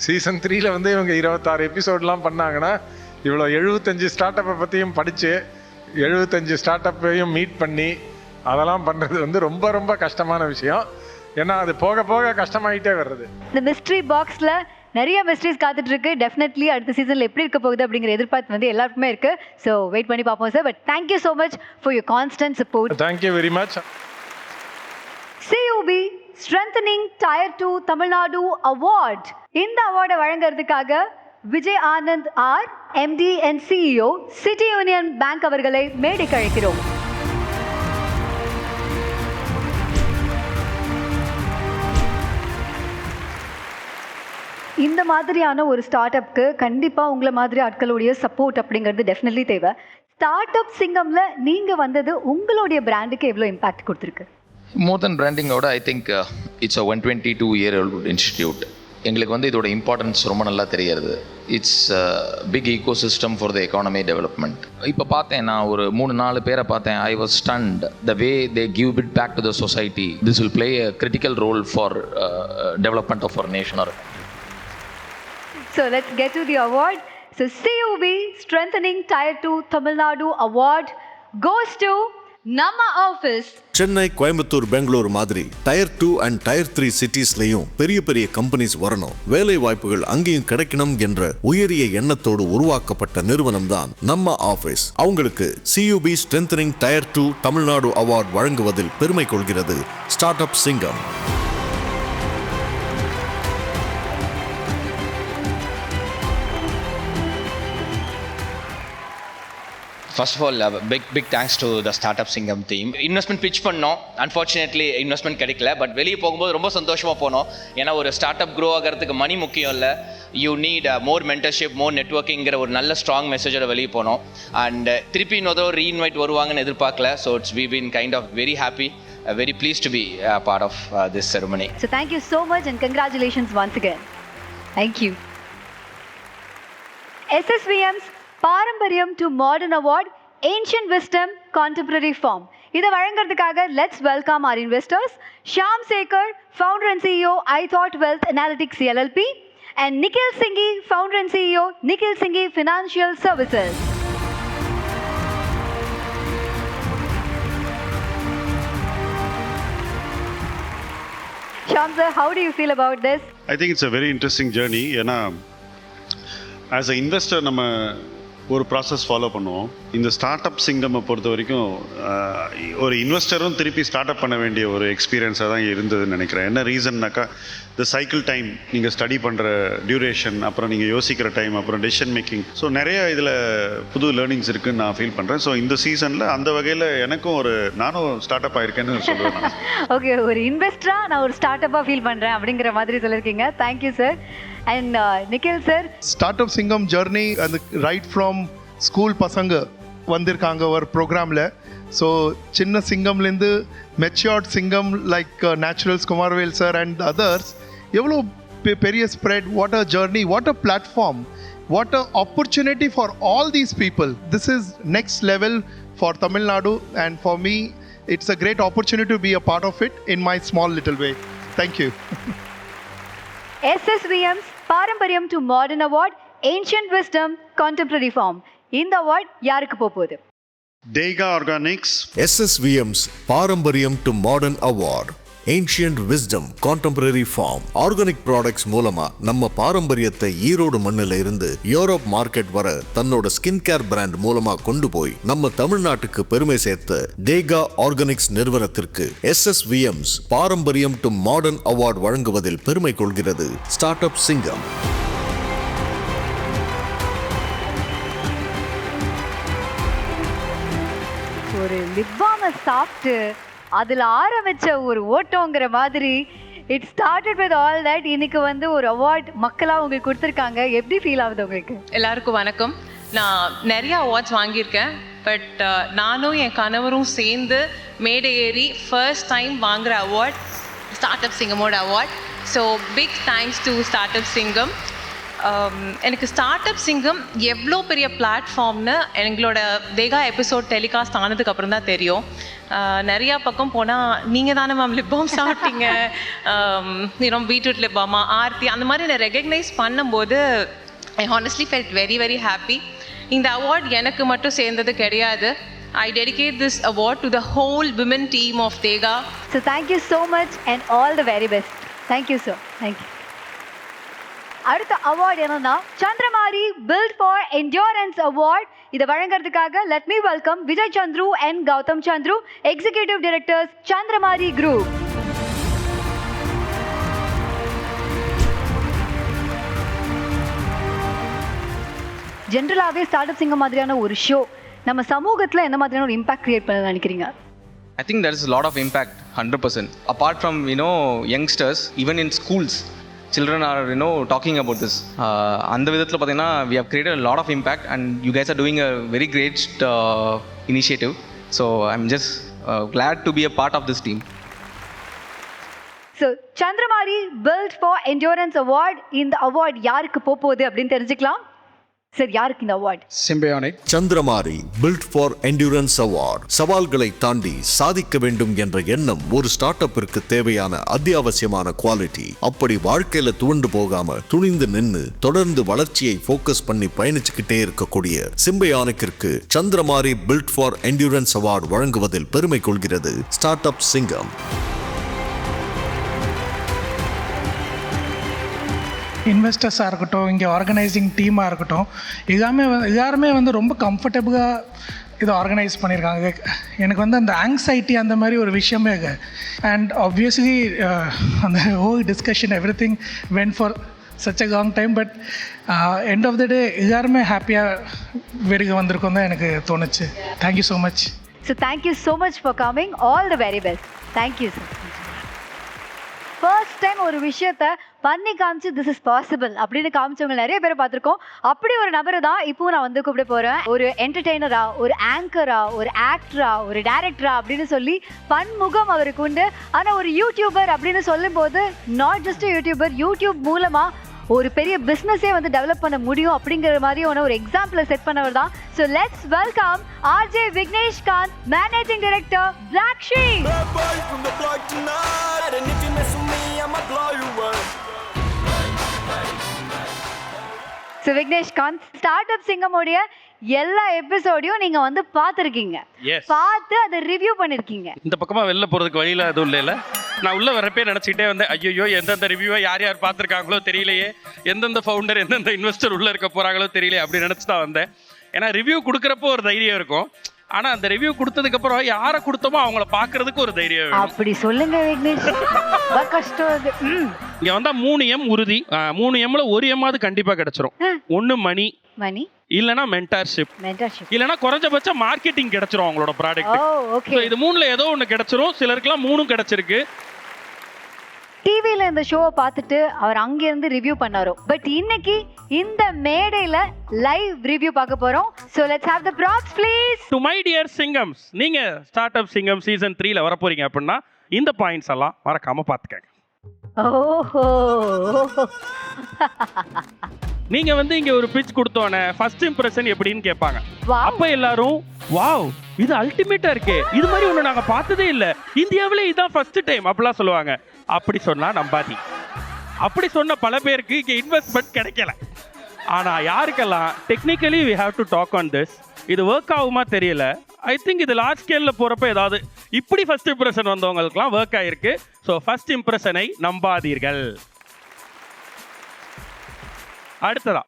சீசன் 3ல் வந்து இவங்க 26 எபிசோட்லாம் பண்ணாங்கன்னா இவ்வளோ 75 ஸ்டார்ட் அப்பை பற்றியும் படித்து 75 ஸ்டார்ட் அப்பையும் மீட் பண்ணி அதெல்லாம் பண்ணுறது வந்து ரொம்ப ரொம்ப கஷ்டமான விஷயம். ஏன்னா அது போக போக கஷ்டமாயிட்டே வர்றது. இந்த மிஸ்ட்ரி பாக்ஸில் நிறைய மிஸ்ட்ரிஸ் காத்துட்டு இருக்கு. டெஃபினெட்லி அடுத்த சீசனில் எப்படி இருக்க போகுது அப்படிங்கிற எதிர்பார்ப்பு வந்து எல்லாருக்குமே இருக்கு. ஸோ வெயிட் பண்ணி பார்ப்போம் sir. But thank you so much for your constant support. Thank you very much. CUB Strengthening Tier 2 Tamil Nadu award. இந்த அவார்டை வழங்குறதுக்காக Vijay Anand R, MD and CEO, city union bank அவர்களை மேடைக்கு அழைக்கிறோம். இந்த மாதிரியான ஒரு ஸ்டார்ட் அப்க்கு கண்டிப்பாக உங்களை மாதிரி ஆட்களுடைய சப்போர்ட் அப்படிங்கிறது டெஃபினெட்லி தேவை. ஸ்டார்ட் அப் சிங்கம்ல நீங்கள் வந்தது உங்களுடைய பிராண்டுக்கு எவ்வளோ இம்பாக்ட் கொடுத்துருக்கு? மோர் தென் பிராண்டிங்கோட I think it's a 122-year-old institute. எங்களுக்கு வந்து இதோட இம்பார்ட்டன்ஸ் ரொம்ப நல்லா தெரியுது. It's big ecosystem for the economy development. இப்போ பார்த்தேன், நான் ஒரு 3-4 பேரை பார்த்தேன். I was stunned the way they give it back to the society. This will play a critical role for development of our nation are. So let's get to the award. So CUB Strengthening Tier 2 Tamil Nadu Award goes to Namma Office. Chennai, Coimbatore, Bangalore மாதிரி tier 2 and tyre 3 சிட்டிஸ்லயும் பெரிய பெரிய companies வரணும், வேலை வாய்ப்புகள் அங்கேயும் கிடைக்கணும் என்ற உயரிய எண்ணத்தோடு உருவாக்கப்பட்ட நிறுவனம் தான் நம்ம ஆபீஸ். அவங்களுக்கு CUB Strengthening Tier 2 Tamil Nadu award வழங்குவதில் பெருமை கொள்கிறது ஸ்டார்ட் அப் சிங்கம். First of all, big thanks to the Startup Singham team. Investment pitch பண்ணோம், அன்ஃபார்ச்சுனேட்லி இன்வெஸ்ட்மெண்ட் கிடைக்கல. பட் வெளியே போகும்போது ரொம்ப சந்தோஷமாக போனோம். ஏன்னா ஒரு ஸ்டார்ட் அப் க்ரோ ஆகிறதுக்கு மணி முக்கியம் இல்லை, யூ நீட் மோர் மென்டர்ஷிப், மோர் நெட்ஒர்க்கிங்கிற ஒரு நல்ல ஸ்ட்ராங் மெசேஜோட வெளியே போனோம். அண்ட் திருப்பி இன்னொரு ரீஇன்வைட் வருவாங்கன்னு எதிர்பார்க்கல. So it's we been kind of very happy, very pleased to be a part of this ceremony. So thank you so much and congratulations once again. Thank you. SSVM's பாரம்பரியம் to modern award, ancient wisdom, contemporary form. இதை வழங்குறதுக்காக let's welcome our investors, Shyam Sekhar, founder and CEO, iThought Wealth Analytics LLP, and Nikhil Singhi, founder and CEO, Nikhil Singhi Financial Services. Shyam sir, how do you feel about this? I think it's a very interesting journey. ஏன்னா as an investor நம்ம ஒரு process follow பண்ணுவோம். இந்த start up சிங்கம்மை பொறுத்த வரைக்கும் ஒரு இன்வெஸ்டரும் திருப்பி start up பண்ண வேண்டிய ஒரு எக்ஸ்பீரியன்ஸாக தான் இருந்ததுன்னு நினைக்கிறேன். என்ன ரீசன்னாக்கா, இந்த சைக்கிள் டைம், நீங்கள் ஸ்டடி பண்ணுற டியூரேஷன், அப்புறம் நீங்கள் யோசிக்கிற டைம், அப்புறம் டெசிஷன் மேக்கிங், ஸோ நிறைய இதில் புது லேர்னிங்ஸ் இருக்குதுன்னு நான் ஃபீல் பண்ணுறேன். ஸோ இந்த சீசனில் அந்த வகையில் எனக்கும் நானும் ஸ்டார்ட் அப் ஆயிருக்கேன்னு சொல்லுவேன். ஓகே, ஒரு இன்வெஸ்டராக நான் ஒரு ஸ்டார்ட் அப்பாக ஃபீல் பண்ணுறேன் அப்படிங்கிற மாதிரி சொல்லியிருக்கீங்க. Thank you sir. And Nikhil sir, start up சிங்கம் ஜர்னி அந்த ரைட் ஃப்ரம் ஸ்கூல் பசங்க வந்திருக்காங்க ஒரு ப்ரோக்ராமில். ஸோ சின்ன சிங்கம்லேருந்து மெச்சூர்ட் சிங்கம் like naturals Kumaravel sir and others, எவ்வளோ பெரிய spread, what a journey, what a platform, what a opportunity for all these people. This is next level for Tamil Nadu and for me it's a great opportunity to be a part of it in my small little way. Thank you. SSVM's பாரம்பரியம் to modern award, ancient wisdom, contemporary form. இந்த award யாருக்கு போகுது? Dega Organics. SSVM's பாரம்பரியம் to modern award, ancient wisdom, contemporary form. Organic products மூலமா நம்ம பாரம்பரியத்தை ஈரோடு மண்ணில இருந்து யூரோப் மார்க்கெட் வர தன்னோட ஸ்கின் கேர் பிராண்ட் மூலமா கொண்டு போய் நம்ம தமிழ்நாட்டுக்கு பெருமை சேர்த்த டேகா ஆர்கானிக்ஸ் நிறுவனத்திற்கு SSVM's பாரம்பரியம் டு மாடர்ன் அவார்ட் வழங்குவதில் பெருமை கொள்கிறது ஸ்டார்ட் அப் சிங்கம். ஒரு லிப்பாம சாப்பிட்டு அதில் ஆரம்பித்த ஒரு ஓட்டங்கிற மாதிரி it started with all that. இன்னைக்கு வந்து ஒரு அவார்ட் மக்களாக உங்களுக்கு கொடுத்துருக்காங்க. எப்படி ஃபீல் ஆகுது உங்களுக்கு? எல்லாருக்கும் வணக்கம். நான் நிறைய அவார்ட்ஸ் வாங்கியிருக்கேன். பட் நானும் என் கணவரும் சேர்ந்து மேடை ஏறி ஃபர்ஸ்ட் டைம் வாங்குகிற அவார்ட் ஸ்டார்ட் அப் சிங்கமோட award. So big thanks to start up Singam. எனக்கு ஸ்டார்ட் அப் சிங்கம் எவ்வளோ பெரிய பிளாட்ஃபார்ம்னு எங்களோட தேகா எபிசோட் டெலிகாஸ்ட் ஆனதுக்கப்புறம் தான் தெரியும். நிறையா பக்கம் போனால் நீங்கள் தானே மேம் லிப் பாம் சாப்பிட்டீங்க, பீட்ரூட் லிப் பாமா, ஆர்த்தி, அந்த மாதிரி நான் ரெகக்னைஸ் பண்ணும்போது ஐ honestly felt very very happy. இந்த அவார்ட் எனக்கு மட்டும் சேர்ந்தது கிடையாது. I dedicate this award to the whole women team of Tega. So thank you so much and all the very best. Thank you sir. Thank you. அடுத்த award என்னன்னா Chandramari build for endurance award. இதை வழங்குறதுக்காக let me welcome Vijay Chandru and Gautam Chandru, executive directors, Chandramari group. ஜென்ரலாகவே start up Singam மாதிரியான ஒரு show நம்ம சமூகத்தில் எந்த மாதிரியான ஒரு இம்பாக்ட் கிரியேட் பண்ண நினைக்கிறீங்க? I think there is a lot of impact, 100%. Apart from, youngsters, even in schools, children are, talking about this. அந்த விதத்தில் பார்த்தீங்கன்னா we have created a lot of impact and you guys are doing a very great initiative. So I'm just glad to be a part of this team. So Chandramari build for endurance award, இந்த award யாருக்கு போகுது அப்படின்னு தெரிஞ்சுக்கலாம். Sir, யாருக்கு இந்த award? Symbionic Chandramari build for endurance award. சவால்களை தாண்டி சாதிக்க வேண்டும் என்ற எண்ணம் ஒரு ஸ்டார்ட் அப்பிற்கு தேவையான அத்தியாவசியமான குவாலிட்டி. அப்படி வாழ்க்கையில துவண்டு போகாம துணிந்து நின்று தொடர்ந்து வளர்ச்சியை ஃபோக்கஸ் பண்ணி பயணிச்சுக்கிட்டே இருக்கக்கூடிய சிம்பியானிக்கிற்கு சந்திரமாரி பில்ட் ஃபார் என்டியூரன்ஸ் அவார்ட் வழங்குவதில் பெருமை கொள்கிறது ஸ்டார்ட் அப் சிங்கம். இன்வெஸ்டர்ஸாக இருக்கட்டும், இங்கே ஆர்கனைசிங் டீமாக இருக்கட்டும், எல்லாருமே ரொம்ப கம்ஃபர்டபுளாக இதை ஆர்கனைஸ் பண்ணியிருக்காங்க. எனக்கு அந்த ஆங்ஸைட்டி அந்த மாதிரி ஒரு விஷயமே இருக்கு. அண்ட் ஆப்வியஸ்லி அந்த whole discussion every thing went for such a long time, but end of the day எல்லாருமே ஹாப்பியாக வெளியே வந்திருக்கோம் தான் எனக்கு தோணுச்சு. Thank you so much. So thank you so much for coming. All the very best. Thank you sir. First time ஒரு விஷயத்த பண்ணி காமிச்சு திஸ் இஸ் பாசிபிள் அப்படின்னு காமிச்சவங்க நிறைய பேரை பார்த்துருக்கோம். அப்படி ஒரு நபரை தான் இப்போ நான் கூப்பிட போகிறேன். ஒரு என்டர்டெய்னரா, ஒரு ஆங்கரா, ஒரு ஆக்டரா, ஒரு டைரக்டரா அப்படின்னு சொல்லி பன்முகம் அவருக்கு உண்டு. ஆனால் ஒரு யூடியூபர் அப்படின்னு சொல்லும் போது நாட் ஜஸ்ட் யூடியூபர், யூடியூப் மூலமாக ஒரு பெரிய பிஸ்னஸே டெவலப் பண்ண முடியும் அப்படிங்கிற மாதிரியான ஒரு எக்ஸாம்பிளை செட் பண்ணவர் தான். So let's welcome RJ Vignesh Kanth, managing director, Black Sheep. So Vignesh Kanth, startup சிங்கமோடைய எல்லா எபிசோடையும் நீங்க பார்த்துருக்கீங்க, பார்த்து அதை ரிவ்யூ பண்ணிருக்கீங்க. இந்த பக்கமா வெளில போறதுக்கு வழியில எதுவும் இல்லைல்ல. நான் உள்ள வரப்பே நினைச்சிட்டே வந்தேன், ஐயோ எந்தெந்த ரிவ்யூவை யார் யார் பார்த்துருக்காங்களோ தெரியலையே, எந்தெந்த ஃபவுண்டர் எந்தெந்த இன்வெஸ்டர் உள்ள இருக்க போறாங்களோ தெரியலையே அப்படி நினைச்சு தான் வந்தேன். ஏன்னா ரிவ்யூ கொடுக்குறப்போ ஒரு தைரியம் இருக்கும், ஆனா அந்த ரிவ்யூ கொடுத்ததுக்கு அப்புறம் யாரை கொடுத்தோமோ அவங்கள பாக்குறதுக்கு ஒரு தைரியம் வேணும். அப்படி சொல்லுங்க விக்னேஷ், கஷ்டம் அது. இங்க வந்தா 3M உறுதி. 3Mல 1M கண்டிப்பா கிடைச்சிரும். ஒன்னு மணி, இல்லனா மென்டார்ஷிப், இல்லனா குறைஞ்சபட்சம் மார்க்கெட்டிங் கிடைச்சிரும் அவங்களோட ப்ராடக்ட். இது 3ல ஏதோ ஒன்னு கிடைச்சிரும். சிலருக்குலாம் 3 கிடைச்சிருக்கு. டிவியில் இந்த ஷோவை பார்த்துட்டு அவர் அங்கேருந்து ரிவ்யூ பண்ணாரோ, பட் இன்னைக்கு இந்த மேடையில் லைவ் ரிவ்யூ பார்க்க போகிறோம். So let's have the props please. To my dear சிங்கம்ஸ், நீங்கள் ஸ்டார்ட் அப் சிங்கம் சீசன் 3ல வரப்போறீங்க அப்படின்னா இந்த பாயிண்ட்ஸ் எல்லாம் மறக்காமல் பார்த்துக்கங்க. ஓஹோ, நீங்க வந்து இங்க ஒரு பிட்ச் கொடுத்தோன்னே ஃபர்ஸ்ட் இம்ப்ரெஷன் எப்படின்னு கேட்பாங்க. அப்ப எல்லாரும் வாவ் இது அல்டிமேட்டா இருக்கே, இது மாதிரி ஒன்று நாங்கள் பார்த்ததே இல்லை, இந்தியாவிலே இதுதான் ஃபர்ஸ்ட் டைம் அப்படிலாம் சொல்லுவாங்க. அப்படி சொன்னா நம்பாதி. அப்படி சொன்ன பல பேருக்கு இங்கே இன்வெஸ்ட்மெண்ட் கிடைக்கல. ஆனால் யாருக்கெல்லாம் technically we have to talk on this, இது ஒர்க் ஆகுமா தெரியல. ஐ திங்க் இது லார்ஜ் ஸ்கேலில் போகிறப்ப ஏதாவது இப்படி ஃபர்ஸ்ட் இம்ப்ரெஷன் வந்தவங்களுக்குலாம் ஒர்க் ஆகிருக்கு. ஸோ ஃபர்ஸ்ட் இம்ப்ரெஷனை நம்பாதீர்கள். அடுத்ததா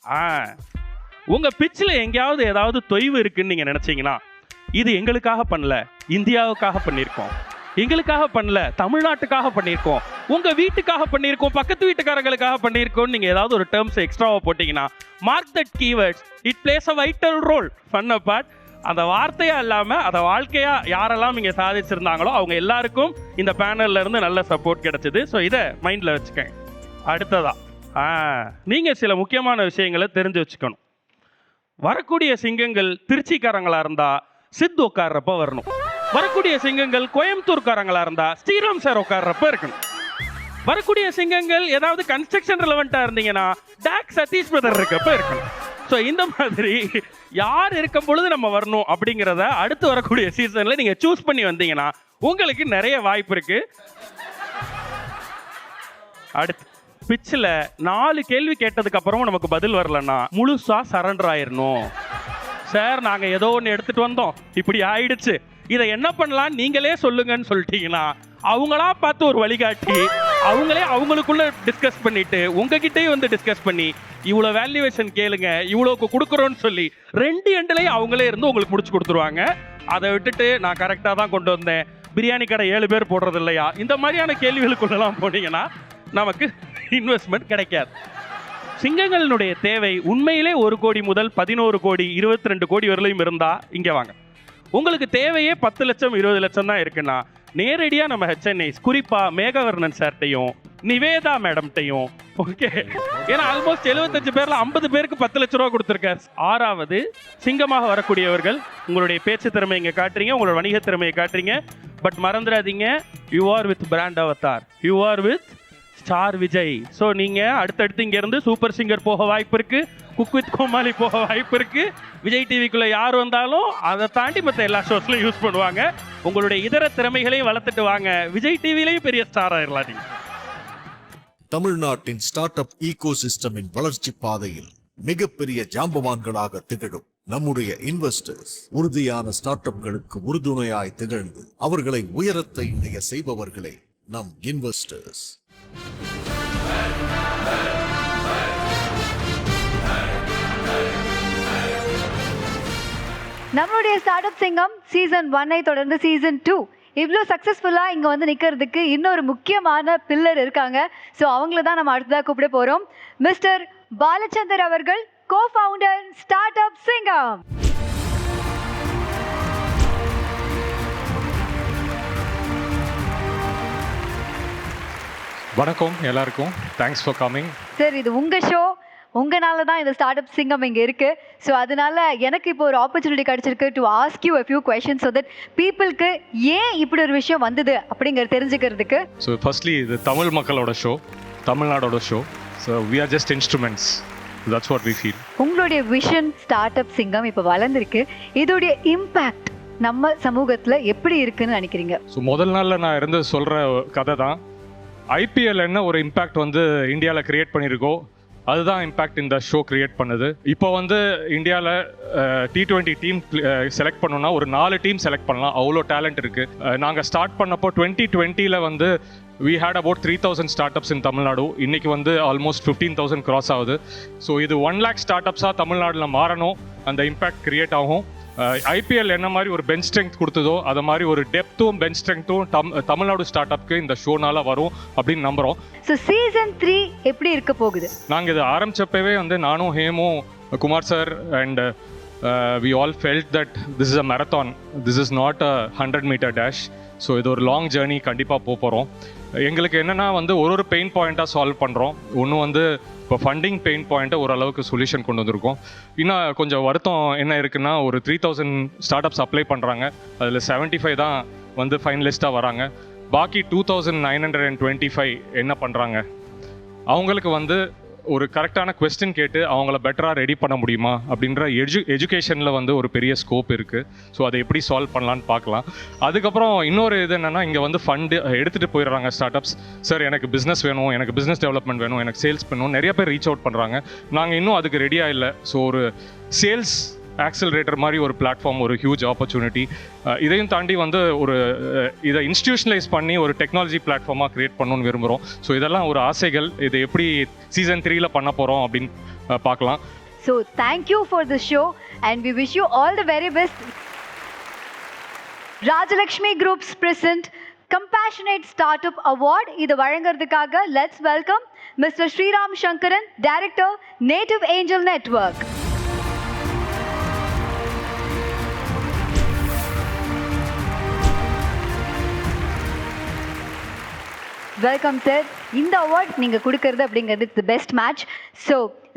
உங்கள் பிச்சில் எங்கேயாவது ஏதாவது தொய்வு இருக்குன்னு நீங்கள் நினச்சிங்கன்னா இது எங்களுக்காக பண்ணல, இந்தியாவுக்காக பண்ணியிருக்கோம், எங்களுக்காக பண்ணல, தமிழ்நாட்டுக்காக பண்ணியிருக்கோம், உங்கள் வீட்டுக்காக பண்ணியிருக்கோம், பக்கத்து வீட்டுக்காரங்களுக்காக பண்ணியிருக்கோம், நீங்கள் ஏதாவது ஒரு டேர்ம்ஸ் எக்ஸ்ட்ராவாக போட்டிங்கன்னா mark that keywords, it plays a vital role. Fun part அந்த வார்த்தையாக இல்லாமல் அதை வாழ்க்கையாக யாரெல்லாம் இங்கே சாதிச்சிருந்தாங்களோ அவங்க எல்லாருக்கும் இந்த பேனல்ல இருந்து நல்ல சப்போர்ட் கிடைச்சிது. ஸோ இதை மைண்டில் வச்சுக்கோங்க. அடுத்ததா நீங்கள் சில முக்கியமான விஷயங்களை தெரிஞ்சு வச்சுக்கணும். வரக்கூடிய சிங்கங்கள் திருச்சிக்காரங்களாக இருந்தால் சித் உட்கார்றப்ப வரணும். வரக்கூடிய சிங்கங்கள் கோயம்புத்தூர்காரங்களாக இருந்தால் ஸ்ரீராம் சார் உட்கார்றப்ப இருக்கணும். வரக்கூடிய சிங்கங்கள் ஏதாவது கன்ஸ்ட்ரக்ஷன் ரிலவெண்ட்டாக இருந்தீங்கன்னா டாக் சதீஷ் பிரதர் இருக்கப்ப இருக்கணும். ஸோ இந்த மாதிரி யார் இருக்கும் பொழுது நம்ம வரணும் அப்படிங்கிறத அடுத்து வரக்கூடிய சீசனில் நீங்கள் சூஸ் பண்ணி வந்தீங்கன்னா உங்களுக்கு நிறைய வாய்ப்பு இருக்கு. அடுத்து பிச்சில் 4 கேள்வி கேட்டதுக்கு அப்புறமும் நமக்கு பதில் வரலன்னா முழுசா சரண்டர் ஆயிடணும். சார் நாங்கள் ஏதோ ஒன்று எடுத்துட்டு வந்தோம், இப்படி ஆயிடுச்சு, இதை என்ன பண்ணலாம் நீங்களே சொல்லுங்கன்னு சொல்லிட்டீங்கன்னா அவங்களா பார்த்து ஒரு வழிகாட்டி அவங்களே அவங்களுக்குள்ள டிஸ்கஸ் பண்ணிட்டு உங்ககிட்டயே வந்து டிஸ்கஸ் பண்ணி இவ்வளோ வேல்யூவேஷன் கேளுங்க, இவ்வளோக்கு கொடுக்குறோன்னு சொல்லி 2 எண்ட்லையும் அவங்களே இருந்து உங்களுக்கு முடிச்சு கொடுத்துருவாங்க. அதை விட்டுட்டு நான் கரெக்டாக தான் கொண்டு வந்தேன், பிரியாணி கடை 7 பேர் போடுறது இல்லையா, இந்த மாதிரியான கேள்விகளுக்குள்ளெல்லாம் போனீங்கன்னா நமக்கு இன்வெஸ்ட்மெண்ட் கிடைக்காது. சிங்கங்களினுடைய தேவை உண்மையிலே 1 கோடி முதல் 11 கோடி 22 கோடி வரலையும் இருந்தால் இங்கே வாங்க. உங்களுக்கு தேவையே 10 லட்சம் 20 லட்சம் தான் இருக்குன்னா நேரடியாக நம்ம HNIs குறிப்பாக மேகவர்ணன் சார்ட்டையும் நிவேதா மேடம்கிட்டையும், ஓகே, ஏன்னா ஆல்மோஸ்ட் 75 பேரில் 50 பேருக்கு 10 லட்ச ரூபா கொடுத்துருக்காரு. 6வது சிங்கமாக வரக்கூடியவர்கள் உங்களுடைய பேச்சு திறமை இங்கே காட்டுறீங்க, உங்களோட வணிக திறமையை காட்டுறீங்க. பட் மறந்துடாதீங்க, you are with brand Avatar, you are with star Vijay. So நீங்கள் அடுத்தடுத்து இங்கேருந்து சூப்பர் சிங்கர் போக வாய்ப்பு இருக்குது, குக் வித் கோமாளி போக வாய்ப்பு இருக்குது. விஜய் டிவிக்குள்ளே யார் வந்தாலும் அதை தாண்டி மற்ற எல்லா ஷோஸ்லையும் யூஸ் பண்ணுவாங்க. உங்களுடைய இதர திறமைகளையும் வளர்த்துட்டு வாங்க, விஜய் டிவிலையும் பெரிய ஸ்டார் ஆயிடலாம் நீங்கள். தமிழ்நாட்டின் ஸ்டார்ட் அப் ஈகோ சிஸ்டமின் வளர்ச்சி பாதையில் மிகப்பெரிய ஜாம்பவான்களாக திகழும் நம்முடைய இன்வெஸ்டர்ஸ் உறுதியான ஸ்டார்ட் அப்களுக்கு உறுதுணையாய் திகழ்ந்து அவர்களை உயரத்தை இணைய செய்பவர்களே நம் இன்வெஸ்டர்ஸ். நம்மளுடைய ஸ்டார்ட் அப் சிங்கம் சீசன் 1 தொடர்ந்து சீசன் 2 இவ்வளோ சக்ஸஸ்ஃபுல்லாக இங்கே வந்து நிற்கிறதுக்கு இன்னொரு முக்கியமான பில்லர் இருக்காங்க. ஸோ அவங்கள தான் நம்ம அடுத்ததாக கூப்பிட போகிறோம். மிஸ்டர் பாலச்சந்தர் அவர்கள், கோ-ஃபவுண்டர் ஸ்டார்ட் அப் சிங்கம். வணக்கம் எல்லாருக்கும், தேங்க்ஸ் ஃபார் கமிங். சார் இது உங்கள் ஷோ, உங்களால தான் இந்த ஸ்டார்ட் அப் சிங்கம் இங்கே இருக்குது. ஸோ அதனால எனக்கு இப்போ ஒரு ஆப்பர்ச்சுனிட்டி கிடச்சிருக்கு to ask you a few questions so that பீப்புளுக்கு ஏன் இப்படி ஒரு விஷயம் வந்தது அப்படிங்கிறது தெரிஞ்சுக்கிறதுக்கு. ஸோ ஃபர்ஸ்ட்லி இது தமிழ் மக்களோட ஷோ, தமிழ்நாடோட show. So we are just instruments, that's what we feel. உங்களுடைய விஷன் ஸ்டார்ட் அப் சிங்கம் இப்போ வளர்ந்துருக்கு, இதோடைய இம்பேக்ட் நம்ம சமூகத்தில் எப்படி இருக்குன்னு நினைக்கிறீங்க? ஸோ முதல் நாளில் நான் இருந்து சொல்கிற கதை தான், ஐபிஎல் என்ன ஒரு இம்பேக்ட் வந்து இந்தியாவில் க்ரியேட் பண்ணியிருக்கோம், அதுதான் இம்பேக்ட் இந்த ஷோ க்ரியேட் பண்ணுது. இப்போ வந்து இந்தியாவில் T20 டீம் செலக்ட் பண்ணோன்னா ஒரு 4 டீம் செலக்ட் பண்ணலாம், அவ்வளோ டேலண்ட் இருக்குது. நாங்கள் ஸ்டார்ட் பண்ணப்போ 2020 வந்து we had about 3,000 startups in Tamil Nadu. இன்றைக்கி வந்து ஆல்மோஸ்ட் 15,000 கிராஸ் ஆகுது. ஸோ இது 1 lakh ஸ்டார்ட்அப்ஸாக தமிழ்நாட்டில் மாறணும், அந்த இம்பேக்ட் க்ரியேட் ஆகும். ஐபிஎல் என்ன மாதிரி ஒரு பெஞ்ச் ஸ்ட்ரெங்க் கொடுத்ததோ அதை மாதிரி ஒரு டெப்த்தும் பெஞ்ச் ஸ்ட்ரெங்த்தும் தமிழ்நாடு ஸ்டார்ட் அப்க்கு இந்த ஷோனால வரும் அப்படின்னு நம்புகிறோம். ஸோ சீசன் 3 எப்படி இருக்க போகுது? நாங்கள் இது ஆரம்பிச்சப்பவே வந்து நானும் ஹேமும் Kumar sir and we all felt that this is a marathon, this is not a 100-meter dash. So இது ஒரு லாங் ஜேர்னி கண்டிப்பாக போகிறோம். எங்களுக்கு என்னென்னா வந்து ஒரு பெயின் பாயிண்ட்டாக சால்வ் பண்ணுறோம். ஒன்று வந்து இப்போ ஃபண்டிங் பெயின் பாயிண்ட்டை ஓரளவுக்கு சொல்யூஷன் கொண்டு வந்திருக்கோம். இன்னும் கொஞ்சம் வருத்தம் என்ன இருக்குன்னா, ஒரு 3000 ஸ்டார்ட் அப்ஸ் அப்ளை பண்ணுறாங்க, அதில் 75 தான் வந்து ஃபைனலிஸ்ட்டாக வராங்க. பாக்கி 2925 என்ன பண்ணுறாங்க, அவங்களுக்கு வந்து ஒரு கரெக்டான கொஸ்டின் கேட்டு அவங்கள பெட்டராக ரெடி பண்ண முடியுமா அப்படின்ற எஜுகேஷனில் வந்து ஒரு பெரிய ஸ்கோப் இருக்குது. ஸோ அதை எப்படி சால்வ் பண்ணலான்னு பார்க்கலாம். அதுக்கப்புறம் இன்னொரு இது என்னென்னா, இங்கே வந்து ஃபண்டு எடுத்துகிட்டு போயிடுறாங்க ஸ்டார்ட் அப்ஸ். சார் எனக்கு பிஸ்னஸ் வேணும், எனக்கு பிஸ்னஸ் டெவலப்மெண்ட் வேணும், எனக்கு சேல்ஸ் பண்ணணும், நிறைய பேர் ரீச் அவுட் பண்ணுறாங்க. நாங்கள் இன்னும் அதுக்கு ரெடியாக இல்லை. ஸோ ஒரு சேல்ஸ் ஆக்சலரேட்டர் மாதிரி ஒரு பிளாட்ஃபார்ம் ஒரு ஹியூஜ் ஆப்பர்ச்சுனிட்டி. இதையும் தாண்டி வந்து ஒரு இதை இன்ஸ்டிடியூஷனலைஸ் பண்ணி ஒரு டெக்னாலஜி பிளாட்ஃபார்மாக க்ரியேட் பண்ணணும்னு விரும்புகிறோம். ஸோ இதெல்லாம் ஒரு ஆசைகள். இதை எப்படி சீசன் 3ல பண்ண போகிறோம் அப்படின்னு பார்க்கலாம். So thank you for the show and we wish you all the very best. Rajalakshmi groups present compassionate startup award. இது வழங்குறதுக்காக let's welcome mister Sriram Sankaran, director, native angel network. Welcome sir. இந்த அவார்ட் நீங்கள் கொடுக்கறது அப்படிங்கிறது the best match. So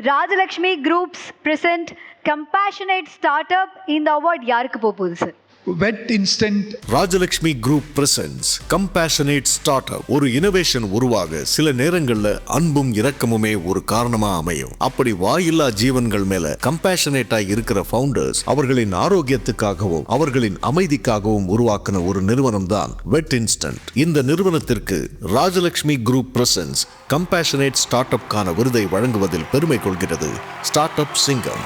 Rajalakshmi groups present compassionate startup. இந்த award யாருக்கு போகுது sir? Wet instant. Rajalakshmi group presents compassionate startup. ஒரு இனோவேஷன் உருவாக சில நேரங்கள்ல அன்பும் இரக்கமுமே ஒரு காரணமா அமையும். அப்படி வாயில்லா ஜீவன்கள் மேல கம்பேஷனேட்டா இருக்கிற ஃபவுண்டர்ஸ் அவர்களின் ஆரோக்கியத்துக்காகவும் அவர்களின் அமைதிக்காகவும் உருவாக்கின ஒரு நிறுவனம் தான் வெட் இன்ஸ்டன்ட். இந்த நிறுவனத்திற்கு ராஜலக்ஷ்மி குரூப் பிரசன்ஸ் கம்பேஷனேட் ஸ்டார்ட் அப்கான விருதை வழங்குவதில் பெருமை கொள்கிறது ஸ்டார்ட் அப் சிங்கம்.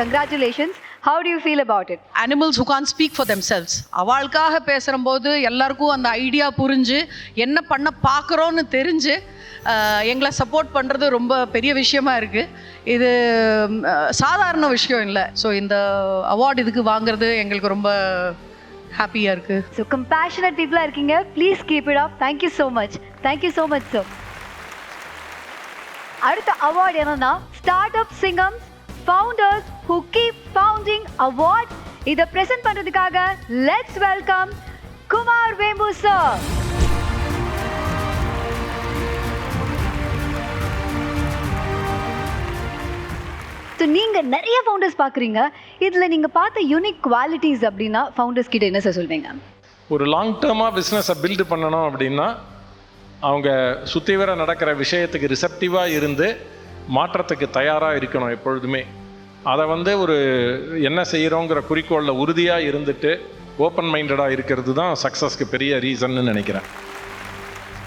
Congratulations. How do you feel about it? Animals who can't speak for themselves. அவளுக்காக பேசுகிறம்போது எல்லாருக்கும் அந்த ஐடியா புரிஞ்சு என்ன பண்ண பார்க்குறோன்னு தெரிஞ்சு எங்களை சப்போர்ட் பண்ணுறது ரொம்ப பெரிய விஷயமா இருக்குது. இது சாதாரண விஷயம் இல்லை. ஸோ இந்த அவார்டு இதுக்கு வாங்குறது எங்களுக்கு ரொம்ப ஹாப்பியாக இருக்குது. ஸோ கம்பேஷனட் பீப்புளாக இருக்கீங்க. Please keep it up. Thank you so much. Thank you so much sir. அடுத்த அவார்டு என்னன்னா ஸ்டார்ட் அப் சிங்கம் Founders who keep founding award. இதை பிரசன்ட் பண்றதுக்காக let's welcome குமார் வேம்பு sir. So நீங்க நிறைய ஃபவுண்டர்ஸ் பார்க்குறீங்க. இதில் நீங்கள் பார்த்த யூனிக் குவாலிட்டிஸ் அப்படின்னா ஃபவுண்டர்ஸ் கிட்ட என்ன சார் சொல்வீங்க? ஒரு லாங் டேர்மாக பிஸ்னஸை பில்டு பண்ணணும் அப்படின்னா அவங்க சுற்றி வர நடக்கிற விஷயத்துக்கு ரிசப்டிவாக இருந்து மாற்றத்துக்கு தயாராக இருக்கணும் எப்பொழுதுமே. அதை வந்து ஒரு என்ன செய்கிறோங்கிற குறிக்கோளில் உறுதியாக இருந்துட்டு ஓப்பன் மைண்டடாக இருக்கிறது தான் சக்ஸஸ்க்கு பெரிய ரீசன்னு நினைக்கிறேன்.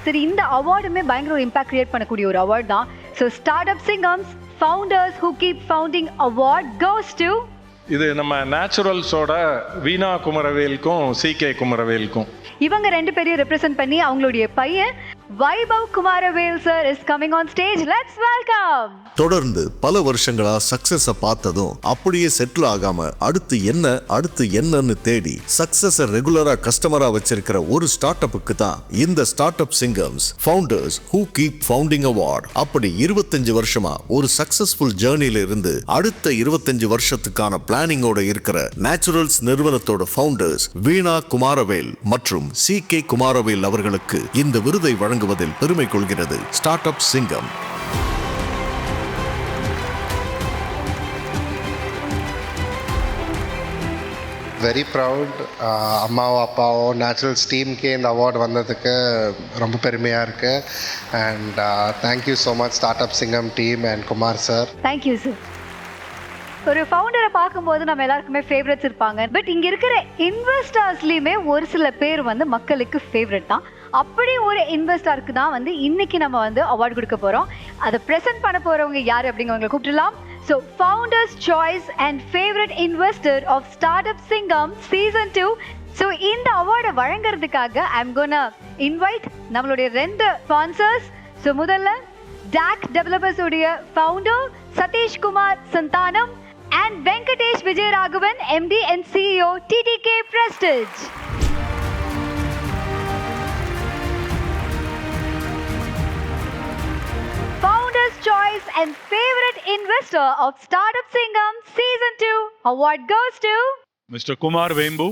சரி, இந்த அவார்டுமே பயங்கர ஒரு இம்பாக்ட் கிரியேட் பண்ணக்கூடிய ஒரு அவார்ட் தான். ஸோ ஸ்டார்ட் அப் சிங்கம்ஸ் founders who keep founding award goes to. இது நம்ம நேச்சுரல்ஸோட வீணா குமரவேலுக்கும் CK குமரவேலுக்கும். இவங்க ரெண்டு பேரையும் ரெப்ரசென்ட் பண்ணி அவங்களுடைய பையன் Vaibhav Kumaravel sir is coming on stage. Let's welcome. தொடர்ந்து பல வருஷங்களா சக்சஸ பார்த்ததும் அப்படியே செட்டில் ஆகாம அடுத்து என்னன்னு தேடி சக்சஸ ரெகுலரா கஸ்டமரா வச்சிருக்கிற ஒரு ஸ்டார்ட் அப்புக்கு தான் இந்த ஸ்டார்ட் அப் சிங்கம்ஸ் founders who keep founding award. அப்படி 25 வருஷமா ஒரு சக்சஸ்ஃபுல் ஜேர்னில இருந்து அடுத்த 25 வருஷத்துக்கான பிளானிங்கோட இருக்கிற நேச்சுரல்ஸ் நிறுவனத்தோட ஃபவுண்டர்ஸ் வீணா குமாரவேல் மற்றும் CK குமாரவேல் அவர்களுக்கு இந்த விருதை வழங்குவதில் பெருமை கொள்கிறது ஸ்டார்ட் அப் சிங்கம். Very proud. அம்மாவும் அப்பாவும் நேச்சுரல்ஸ் டீமுக்கே இந்த அவார்டு வந்ததுக்கு ரொம்ப பெருமையாக இருக்குது. And thank you so much start up Singam team and Kumar sir. Thank you sir. ஒரு ஃபவுண்டரை பார்க்கும்போது நம்ம எல்லாருக்குமே ஃபேவரட்ஸ் இருப்பாங்க. பட் இங்கே இருக்கிற இன்வெஸ்டர்ஸ்லேயுமே ஒரு சில பேர் வந்து மக்களுக்கு ஃபேவரட் தான். அப்படி ஒரு இன்வெஸ்டருக்கு தான் வந்து இன்னைக்கு நம்ம வந்து அவார்டு கொடுக்க போகிறோம். அதை ப்ரெசென்ட் பண்ண போகிறவங்க யார் அப்படிங்கிறவங்களை கூப்பிட்டுலாம். So founders choice and favourite investor of start up Singam season 2. So இந்த அவார்டை வழங்குறதுக்காக ஐம் கோனா இன்வைட் நம்மளுடைய 2 ஸ்பான்சர்ஸ். ஸோ முதல்ல டாக் டெவலப்பர்ஸ் உடைய founder Sathish Kumar Santhanam and Venkatesh Vijayaraghavan, MD and CEO, TTK Prestige. choice and favorite investor of Startup Singham Season 2 award goes to Mr. Kumar Vembu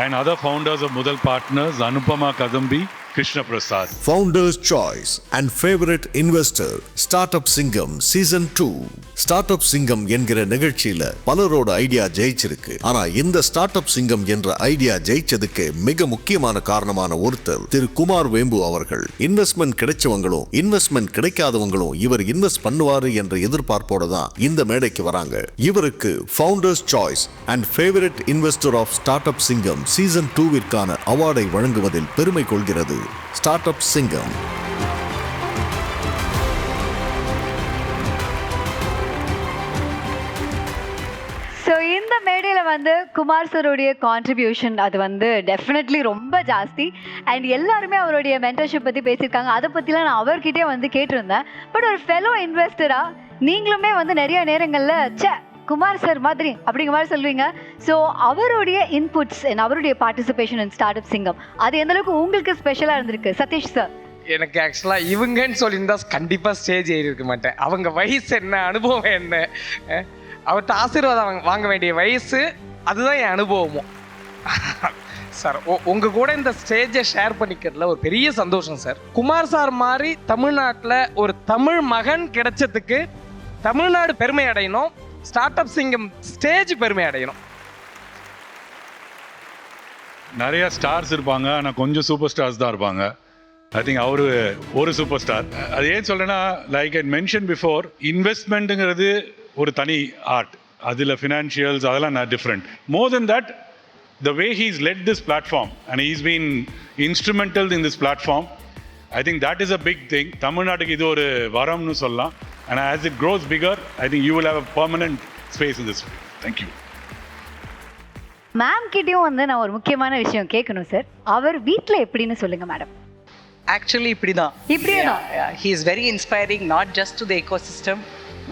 and other founders of Mudal Partners, Anupama Kadambi, Krishna Prasad. Founders Choice and Favorite Investor Startup Singham Season 2. Startup Singham என்கிற நிகழ்ச்சியில பலரோட idea ஜெயிச்சிருக்கு. ஆனா இந்த Startup Singham என்ற idea ஜெயிச்சதுக்கு மிக முக்கியமான காரணமான ஒருத்தர் திரு குமார் வேம்பு அவர்கள். இன்வெஸ்ட்மெண்ட் கிடைச்சவங்களும் இன்வெஸ்ட்மெண்ட் கிடைக்காதவங்களும் இவர் இன்வெஸ்ட் பண்ணுவாரு என்ற எதிர்பார்ப்போட தான் இந்த மேடைக்கு வராங்க. இவருக்கு Founders Choice and Favorite Investor of Startup Singham Season 2விற்கான அவார்டை வழங்குவதில் பெருமை கொள்கிறது Startup Singham. ஸோ இந்த மேடையில் வந்து குமார் சருடைய கான்ட்ரிபியூஷன் அது வந்து டெஃபினெட்லி ரொம்ப ஜாஸ்தி. அண்ட் எல்லாருமே அவருடைய மென்டர்ஷிப் பற்றி பேசியிருக்காங்க. அதை பற்றிலாம் நான் அவர்கிட்டே வந்து கேட்டிருந்தேன். பட் ஒரு ஃபெலோ இன்வெஸ்டராக நீங்களுமே வந்து நிறைய நேரங்களில் குமார் சார் மாதிரி அப்படிங்கிற மாதிரி சொல்லுவீங்க. ஸோ அவருடைய இன்புட்ஸ் அண்ட் அவருடைய பார்ட்டிசிபேஷன் இன் ஸ்டார்ட்அப் சிங்கம் அது எந்த அளவுக்கு உங்களுக்கு ஸ்பெஷலாக இருந்திருக்கு சதீஷ் சார்? எனக்கு ஆக்சுவலாக இவங்கன்னு சொல்லியிருந்தா கண்டிப்பாக ஸ்டேஜ் ஏறி இருக்க மாட்டேன். அவங்க வயசு என்ன, அனுபவம் என்ன, அவர்கிட்ட ஆசீர்வாதம் வாங்க வேண்டிய வயசு, அதுதான் என் அனுபவமும். சார் உங்கள் கூட இந்த ஸ்டேஜை ஷேர் பண்ணிக்கிறதுல ஒரு பெரிய சந்தோஷம் சார். குமார் சார் மாதிரி தமிழ்நாட்டில் ஒரு தமிழ் மகன் கிடைச்சதுக்கு தமிழ்நாடு பெருமை அடையணும், ஸ்டார்ட்அப் சிங்கம் ஸ்டேஜ் பெருமை அடையணும். நிறைய ஸ்டார்ஸ் இருப்பாங்க, ஆனால் கொஞ்சம் சூப்பர் ஸ்டார்ஸ் தான் இருப்பாங்க. ஐ திங்க் அவரு ஒரு சூப்பர் ஸ்டார். அது ஏன் சொல்றேன்னா, லைக் ஐ மென்ஷன் பிஃபோர், இன்வெஸ்ட்மெண்ட்டுங்கிறது ஒரு தனி ஆர்ட். அதில் ஃபினான்ஷியல்ஸ் அதெல்லாம் நான் different. More then that, the way he's led this platform and he's been instrumental in this platform, I think that is a big thing. தமிழ்நாட்டுக்கு இது ஒரு வரம்னு சொல்லலாம். And as it grows bigger, I think you will have a permanent space in this. Thank you. Ma'am கிட்டயும் வந்து நான் ஒரு முக்கியமான விஷயம் கேட்கணும் சார். அவர் வீட்டில் எப்படின்னு சொல்லுங்க மேடம். ஆக்சுவலி இப்படிதான். He is very inspiring, not just to the ecosystem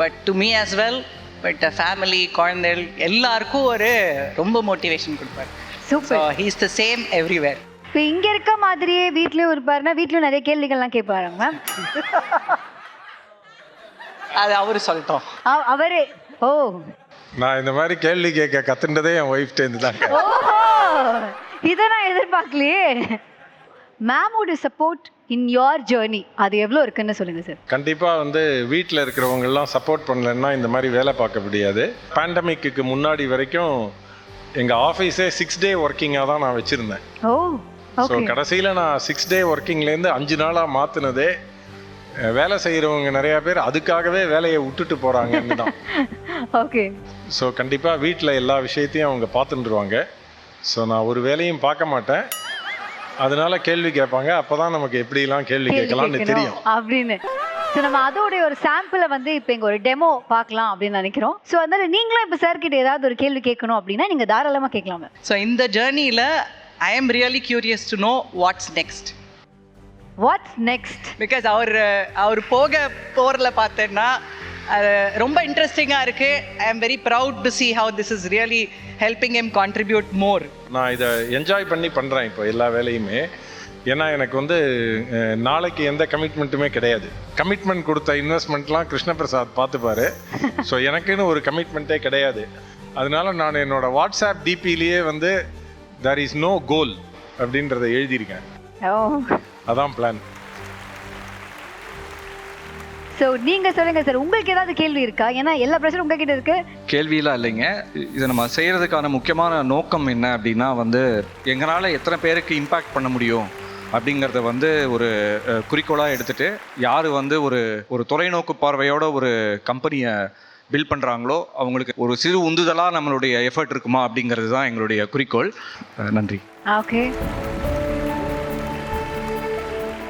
but to me as well. But family, குழந்தைகள் எல்லாருக்கும் ஒரு ரொம்ப மோட்டிவேஷன் கொடுப்பார். Super. He is the same everywhere. இப்போ இங்கே இருக்க மாதிரியே வீட்லேயும் இருப்பாருன்னா வீட்லேயும் நிறைய கேள்விகள்லாம் கேட்பாருங்க மேம். அது அவரு சொல்லட்டும். அவரே ஓ நான் இந்த மாதிரி கேள்வி கேட்க கத்துனதே என் ஒய்ஃப்டேருந்து தான். ஓஹோ, இதை நான் எதிர்பார்க்கலையே. மேமோட சப்போர்ட் இன் யோர் ஜேர்னி அது எவ்வளோ இருக்குன்னு சொல்லுங்க சார். கண்டிப்பாக வந்து வீட்டில் இருக்கிறவங்கெல்லாம் சப்போர்ட் பண்ணலன்னா இந்த மாதிரி வேலை பார்க்க முடியாது. பேண்டமிக்கு முன்னாடி வரைக்கும் எங்கள் ஆஃபீஸே 6 day ஒர்க்கிங்காக தான் நான் வச்சுருந்தேன். ஓ ஸோ கடைசியில் நான் 6 day ஒர்க்கிங்லேருந்து 5 நாளாக மாற்றினதே வேலை செய்கிறவங்க நிறையா பேர் அதுக்காகவே வேலையை விட்டுட்டு போகிறாங்கன்னு தான். ஓகே. ஸோ கண்டிப்பாக வீட்டில் எல்லா விஷயத்தையும் அவங்க பார்த்துட்டுருவாங்க. ஸோ நான் ஒரு வேலையும் பார்க்க மாட்டேன், அதனால கேள்வி கேட்பாங்க. அப்பதான் நமக்கு எப்படிலாம் கேள்வி கேட்கலாம்னு தெரியும் அப்படின்னு. ஸோ நம்ம அதோடைய ஒரு சாம்பிளை வந்து இப்போ இங்கே ஒரு டெமோ பார்க்கலாம் அப்படின்னு நினைக்கிறோம். ஸோ அதனால நீங்களும் இப்போ சார் கிட்ட ஏதாவது ஒரு கேள்வி கேட்கணும் அப்படின்னா நீங்கள் தாராளமாக கேட்கலாமே. ஸோ இந்த ஜேர்னியில் I am really curious to know what's next. What's next? Because அவர் போகிறல பார்த்தேன்னா அது ரொம்ப இன்ட்ரெஸ்டிங்காக இருக்குது. I am very proud to see how this is really helping him contribute more. நான் இதை என்ஜாய் பண்ணி பண்ணுறேன் இப்போ எல்லா வேலையுமே. ஏன்னா எனக்கு வந்து நாளைக்கு எந்த கமிட்மெண்ட்டுமே கிடையாது. கமிட்மெண்ட் கொடுத்த இன்வெஸ்ட்மெண்ட்லாம் கிருஷ்ணபிரசாத் பார்த்துப்பாரு. ஸோ எனக்குன்னு ஒரு கமிட்மெண்ட்டே கிடையாது. அதனால நான் என்னோட வாட்ஸ்அப் டிபிலேயே வந்து there is no goal அப்படின்றத எழுதியிருக்கேன். அதான் பிளான். ஸோ நீங்கள் சொல்லுங்கள் சார், உங்களுக்கு ஏதாவது கேள்வி இருக்கா? ஏன்னா எல்லா பிரச்சனையும் உங்ககிட்ட இருக்கு. கேள்வியெல்லாம் இல்லைங்க. இதை நம்ம செய்கிறதுக்கான முக்கியமான நோக்கம் என்ன அப்படின்னா வந்து எங்களால் எத்தனை பேருக்கு இம்பேக்ட் பண்ண முடியும் அப்படிங்கிறத வந்து ஒரு குறிக்கோளாக எடுத்துகிட்டு யார் வந்து ஒரு தொலைநோக்கு பார்வையோட ஒரு கம்பெனியை பில்ட் பண்ணுறாங்களோ அவங்களுக்கு ஒரு சிறு உந்துதலாக நம்மளுடைய எஃபர்ட் இருக்குமா அப்படிங்கிறது தான் எங்களுடைய குறிக்கோள். நன்றி. ஓகே.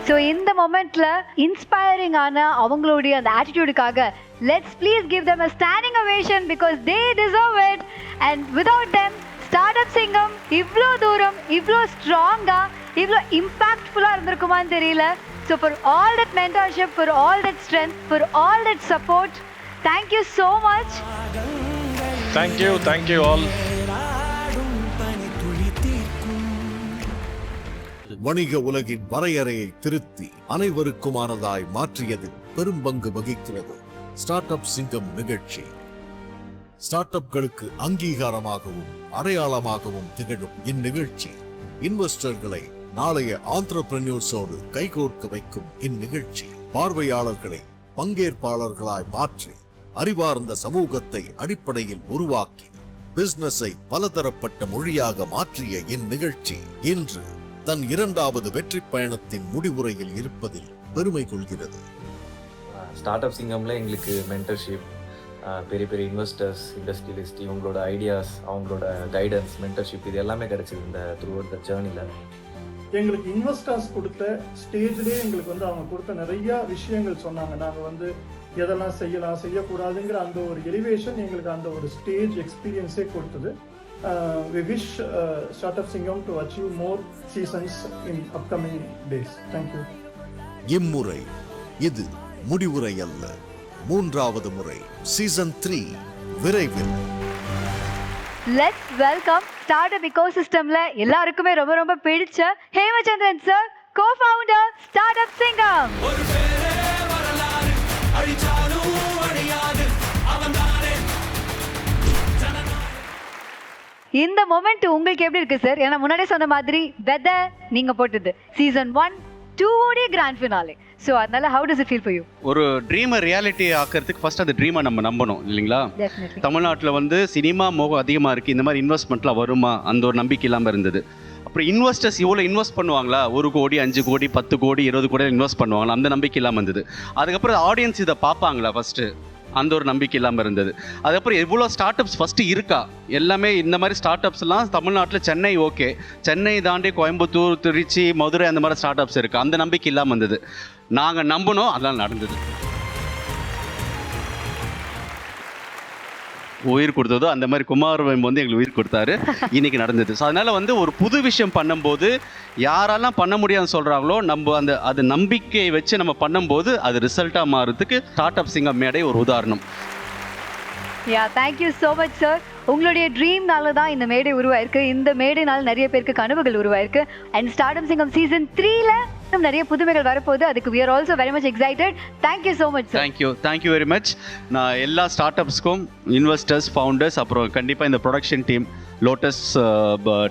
ஸோ இந்த மொமெண்ட்ல இன்ஸ்பைரிங் ஆன அவங்களுடைய அந்த ஆட்டிடியூடுக்காக let's please give them a standing ovation because they deserve it. And without them startup சிங்கம் இவ்வளோ தூரம் இவ்வளோ ஸ்ட்ராங்காக இவ்வளோ இம்பேக்ட்ஃபுல்லாக இருந்திருக்குமான்னு தெரியல. So for all that mentorship, for all that strength, for all that support, thank you so much. Thank you all. வணிக உலகின் வரையறையை திருத்தி அனைவருக்குமானதாய் மாற்றியது பெரும் பங்கு வகிக்கிறது ஸ்டார்ட் அப் சிங்கம் நிகழ்ச்சி. ஸ்டார்ட் அப்களுக்கு அங்கீகாரமாகவும் அடையாளமாகவும் திகழும் இந்நிகழ்ச்சி இன்வெஸ்டர்களை நாளைய ஆண்டர்பிரனியர்ஸோடு கைகோர்க்க வைக்கும் இந்நிகழ்ச்சி பார்வையாளர்களை பங்கேற்பாளர்களாய் மாற்றி அறிவார்ந்த சமூகத்தை அடிப்படையில் உருவாக்கி பிசினஸை பலதரப்பட்ட மொழியாக மாற்றிய இந்நிகழ்ச்சி இன்று தன் 2வது வெற்றி பயணத்தின் முடிவுரையில் இருப்பதில் பெருமை கொள்கிறது. ஸ்டார்ட் அப் சிங்கம்ல எங்களுக்கு மென்டர்ஷிப், பெரிய பெரிய இன்வெஸ்டர்ஸ், இண்டஸ்ட்ரியலிஸ்ட், இவங்களோட ஐடியாஸ், அவங்களோட கைடன்ஸ், மென்டர்ஷிப் இது எல்லாமே கிடைச்சது இந்த த்ரூ அவுட் த ஜேர்னியில். எங்களுக்கு இன்வெஸ்டர்ஸ் கொடுத்த ஸ்டேஜ்லேயே எங்களுக்கு அவங்க கொடுத்த நிறைய விஷயங்கள் சொன்னாங்க. நாங்கள் எதெல்லாம் செய்யலாம் செய்யக்கூடாதுங்கிற அந்த ஒரு எலிவேஷன் எங்களுக்கு அந்த ஒரு ஸ்டேஜ் எக்ஸ்பீரியன்ஸே கொடுத்தது. We wish Startup Singam to achieve more seasons in upcoming days. Thank you. இம்முறை இது முடிவுரை அல்ல, 3வது முறை சீசன் 3 விரைவில். லெட்ஸ் வெல்கம் ஸ்டார்ட்அப் இக்கோசிஸ்டம்ல எல்லாருக்குமே ரொம்ப ரொம்ப பிடிச்ச ஹேமச்சந்திரன் சார், கோ-ஃபவுண்டர் ஸ்டார்ட்அப் சிங்கம். இந்த மொமெண்ட் உங்களுக்கு எப்படி இருக்கு சார்? ஏன்னா முன்னாடியே சொன்ன மாதிரி வெத நீங்க போட்டது சீசன் 1, 2 ஓடிய கிராண்ட் ஃபினாலே. ஸோ அதனால how does it feel for you? ஒரு ட்ரீமை ரியாலிட்டி ஆக்கிறதுக்கு ஃபர்ஸ்ட் அந்த ட்ரீமை நம்ம நம்பணும் இல்லைங்களா? தமிழ்நாட்டில் சினிமா மோகம் அதிகமாக இருக்குது. இந்த மாதிரி இன்வெஸ்ட்மெண்ட்லாம் வருமா அந்த ஒரு நம்பிக்கை இல்லாமல் இருந்தது. அப்புறம் இன்வெஸ்டர்ஸ் இவ்வளோ இன்வெஸ்ட் பண்ணுவாங்களா? 1 கோடி, 5 கோடி, 10 கோடி, 20 கோடி இன்வெஸ்ட் பண்ணுவாங்களா? அந்த நம்பிக்கை இல்லாமல் இருந்தது. அதுக்கப்புறம் ஆடியன்ஸ் இதை பார்ப்பாங்களா ஃபஸ்ட்டு, அந்த ஒரு நம்பிக்கை இல்லாமல் இருந்தது. அதுக்கப்புறம் எவ்வளோ ஸ்டார்ட் அப்ஸ் ஃபஸ்ட்டு இருக்கா? எல்லாமே இந்த மாதிரி ஸ்டார்ட் அப்ஸ்லாம் தமிழ்நாட்டில் சென்னை ஓகே, சென்னை தாண்டி கோயம்புத்தூர், திருச்சி, மதுரை அந்த மாதிரி ஸ்டார்ட் அப்ஸ் இருக்குது. அந்த நம்பிக்கை இல்லாமல் இருந்தது. நாங்கள் நம்பினோம், அதெல்லாம் நடந்தது. உயிர் கொடுத்ததோ அந்த மாதிரி குமார் எங்களுக்கு உயிர் கொடுத்தாரு, இன்னைக்கு நடந்தது. ஸோ அதனால் ஒரு புது விஷயம் பண்ணும்போது யாரெல்லாம் பண்ண முடியாதுன்னு சொல்கிறாங்களோ நம்ம அது நம்பிக்கையை வச்சு நம்ம பண்ணும்போது அது ரிசல்ட்டாக மாறுறதுக்கு ஸ்டார்ட் அப் சிங்கம் மேடை ஒரு உதாரணம். Thank you so much sir. உங்களுடைய ட்ரீம்னால தான் இந்த மேடை உருவாயிருக்கு. இந்த மேடைனால நிறைய பேருக்கு கனவுகள் உருவாயிருக்கு. அண்ட் ஸ்டார்ட்அப் சிங்கம் சீசன் 3ல நிறைய புதுமைகள் வரப்போகுது. அதுக்கு we are also very much excited. Thank you so much sir. Thank you very much. நான் எல்லா ஸ்டார்ட் அப்ஸ்க்கும் இன்வெஸ்டர்ஸ், ஃபவுண்டர்ஸ், அப்புறம் கண்டிப்பாக இந்த ப்ரொடக்ஷன் டீம், லோட்டஸ்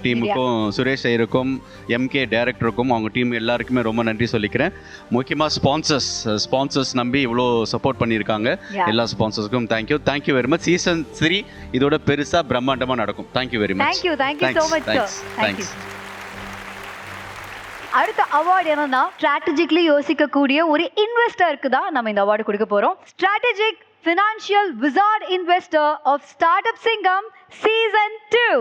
டீமுக்கும், சுரேஷ் ஐயருக்கும், MK டைரக்டருக்கும், அவங்க டீம் எல்லாருக்குமே ரொம்ப நன்றி சொல்லிக்கிறேன். முக்கியமாக ஸ்பான்சர்ஸ் நம்பி இவ்வளோ சப்போர்ட் பண்ணியிருக்காங்க. எல்லா ஸ்பான்சர்ஸ்க்கும் தேங்க்யூ வெரி மச். சீசன் 3 இதோட பெருசாக பிரம்மாண்டமாக நடக்கும். Thank you very much. Thank you so much sir. Thank you. அடுத்த அவார்டு என்னன்னா ஸ்ட்ராட்டஜிக்கலி யோசிக்கக்கூடிய ஒரு இன்வெஸ்டருக்கு தான் நம்ம இந்த அவார்டு கொடுக்க போறோம். Strategic financial wizard investor of startup Singam season 2.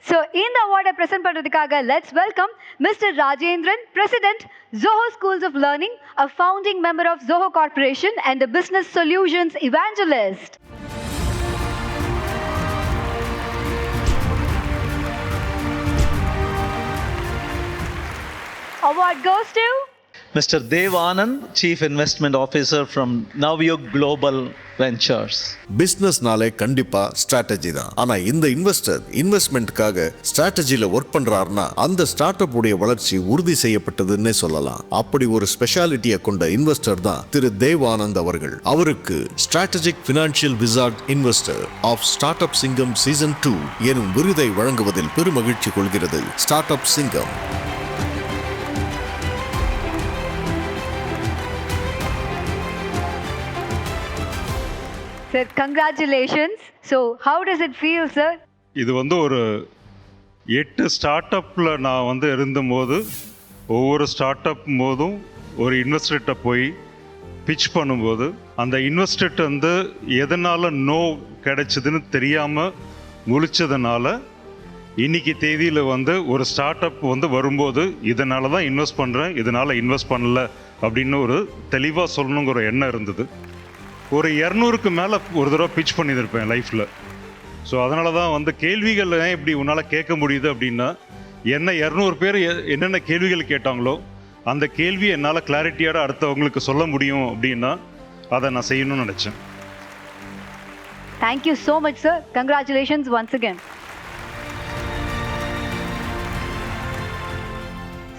So இந்த அவார்டை ப்ரெசென்ட் பண்ணுறதுக்காக let's welcome mister Rajendran, president Zoho Schools of Learning, a founding member of Zoho Corporation and a business solutions evangelist. Award goes to Mr. Dev Anand, Chief Investment Officer from Navyug Global Ventures. பிசினஸ்னாலே கண்டிப்பா strategy தான். ஆனா இந்த இன்வெஸ்ட்மெண்ட்டுக்காக ஸ்ட்ராட்டஜில work பண்றாருன்னா அந்த start up உடைய வளர்ச்சி உறுதி செய்யப்பட்டதுன்னே சொல்லலாம். அப்படி ஒரு ஸ்பெஷாலிட்டியை கொண்ட இன்வெஸ்டர் தான் திரு தேவ் ஆனந்த் அவர்கள். அவருக்கு strategic financial wizard investor of start up Singam season 2 எனும் விருதை வழங்குவதில் பெருமகிழ்ச்சி கொள்கிறது ஸ்டார்ட் அப் சிங்கம். Sir, congratulations. So, how does it feel, sir? இது ஒரு 8 ஸ்டார்ட் அப்பில் நான் இருந்தபோது ஒவ்வொரு ஸ்டார்ட் அப் போதும் ஒரு இன்வெஸ்டர்கிட்ட போய் பிச் பண்ணும்போது அந்த இன்வெஸ்டர்கிட்ட எதனால் நோ கிடைச்சதுன்னு தெரியாமல் முழிச்சதுனால இன்னைக்கு தேதியில் ஒரு ஸ்டார்ட் அப் வரும்போது இதனால தான் இன்வெஸ்ட் பண்ணுறேன், இதனால் இன்வெஸ்ட் பண்ணல அப்படின்னு ஒரு தெளிவாக சொல்லணுங்கிற ஒரு எண்ணம் இருந்தது. ஒரு 200க்கு மேலே ஒரு தடவை பிச் பண்ணியிருப்பேன் லைஃப்பில். ஸோ அதனால தான் கேள்விகள் ஏன் இப்படி உன்னால் கேட்க முடியுது அப்படின்னா, என்ன 200 பேர் என்னென்ன கேள்விகள் கேட்டாங்களோ அந்த கேள்வி என்னால் கிளாரிட்டியோட அடுத்தவங்களுக்கு சொல்ல முடியும் அப்படின்னா அதை நான் செய்யணும்னு நினச்சேன். Thank you so much, sir. Congratulations once again.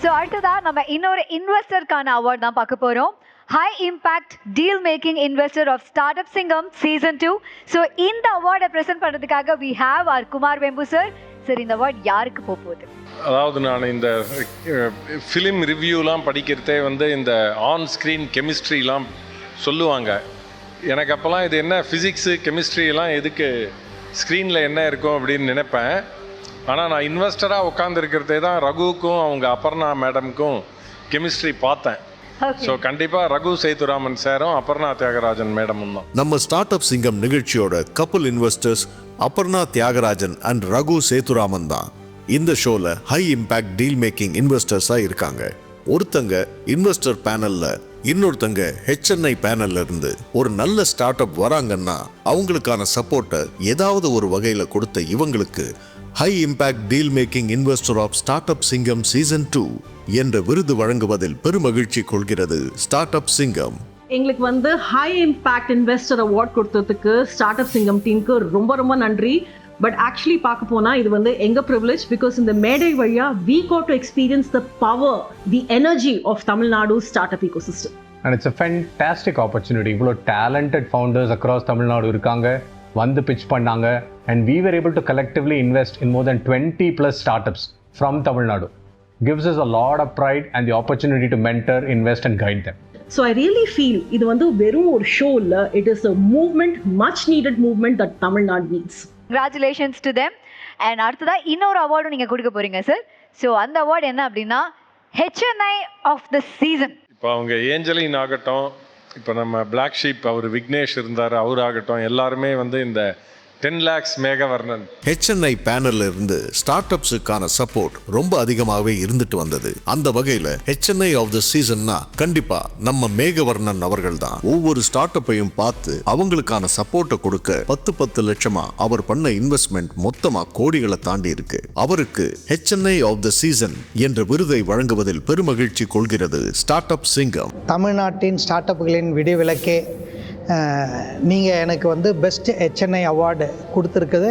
So அடுத்ததா நம்ம இன்னொரு இன்வெஸ்டருக்கான அவார்ட் தான் பார்க்க போகிறோம். High Impact Deal Making Investor of Startup Singham Season 2. So இந்த அவார்டை ப்ரெசென்ட் பண்ணுறதுக்காக we have our Kumar Vembu sir. Sir இந்த அவார்ட் யாருக்கு போகுது? அதாவது நான் இந்த ஃபிலிம் ரிவ்யூலாம் படிக்கிறதே வந்து இந்த ஆன் ஸ்க்ரீன் கெமிஸ்ட்ரிலாம் சொல்லுவாங்க. எனக்கு அப்போல்லாம் இது என்ன ஃபிசிக்ஸு கெமிஸ்ட்ரியெல்லாம் எதுக்கு ஸ்க்ரீனில் என்ன இருக்கும் அப்படின்னு நினைப்பேன். ஆனால் நான் இன்வெஸ்டராக உட்காந்துருக்கிறதே தான் ரகுவுக்கும் அவங்க அபர்ணா மேடமுக்கும் கெமிஸ்ட்ரி பார்த்தேன். ஸோ கண்டிப்பாக ரகு சேதுராமன் சாரும் அபர்ணா தியாகராஜன் மேடமும் தான். நம்ம ஸ்டார்ட் அப் சிங்கம் நிகழ்ச்சியோட கப்பல் இன்வெஸ்டர்ஸ் அபர்ணா தியாகராஜன் அண்ட் ரகு சேதுராமன் தான். இந்த ஷோல ஹை இம்பாக்ட் டீல் மேக்கிங் இன்வெஸ்டர்ஸா இருக்காங்க. ஒருத்தங்க இன்வெஸ்டர் பேனல்ல, இன்னொருத்தங்க HNI பேனல்ல இருந்து ஒரு நல்ல ஸ்டார்ட் அப் வராங்கன்னா அவங்களுக்கான சப்போர்ட்டை ஏதாவது ஒரு வகையில கொடுத்த இவங்களுக்கு high impact deal making investor of start up Singam season 2 என்ற விருது வழங்குவதில் பெருமகிழ்ச்சி கொள்கிறது ஸ்டார்ட் அப் சிங்கம். எங்களுக்கு வந்து ஹை இம்பாக்ட் இன்வெஸ்டர் அவார்ட் கொடுத்ததுக்கு ஸ்டார்ட் அப் சிங்கம் டீமுக்கு ரொம்ப ரொம்ப நன்றி. பட் ஆக்சுவலி பார்க்க போனால் இது வந்து எங்கள் ப்ரிவிலேஜ். பிகாஸ் இந்த மேடை வழியாக we got to experience the power, the energy of Tamil Nadu startup ecosystem. And it's a fantastic opportunity. இவ்வளோ talented founders across Tamil Nadu இருக்காங்க, வந்து pitch பண்ணாங்க, and we were able to collectively invest in more than 20 plus startups from Tamil Nadu. Gives us a lot of pride and the opportunity to mentor, invest and guide them. So I really feel இது வந்து வெறும் ஒரு show இல்லை, it is a movement, much needed movement that Tamil Nadu needs. Congratulations to them. And அடுத்ததா இன்னொரு அவார்டும் நீங்கள் கொடுக்க போறீங்க சார். ஸோ அந்த அவார்டு என்ன அப்படின்னா HNI ஆஃப் த சீசன். இப்போ அவங்க ஏஞ்சலின் ஆகட்டும், இப்போ நம்ம பிளாக் ஷீப் அவர் விக்னேஷ் இருந்தார், அவர் ஆகட்டும், எல்லாருமே வந்து இந்த 10 lakhs மேகவர்ணன் HNI பேனல்ல இருந்து ஸ்டார்ட் அப்ஸுக்கான சப்போர்ட் ரொம்ப அதிகமாகவே இருந்துட்டு வந்தது. அந்த வகையில HNI ஆஃப் த சீசன்னா கண்டிப்பா நம்ம மேகவர்ணன் அவர்கள் தான். ஒவ்வொரு ஸ்டார்ட் அப்பையும் பார்த்து அவங்களுக்கான சப்போர்ட்டை கொடுக்க 10 லட்சமா அவர் பண்ண இன்வெஸ்ட்மெண்ட் மொத்தமா கோடிகளை தாண்டி இருக்கு. அவருக்கு HNI ஆஃப் த சீசன் என்ற விருதை வழங்குவதில் பெருமகிழ்ச்சி கொள்கிறது ஸ்டார்ட் அப் சிங்கம். தமிழ்நாட்டின் ஸ்டார்ட் அப்புகளின் விடிவிலக்கே நீங்கள் எனக்கு வந்து பெஸ்ட் HNI அவார்டு கொடுத்துருக்குது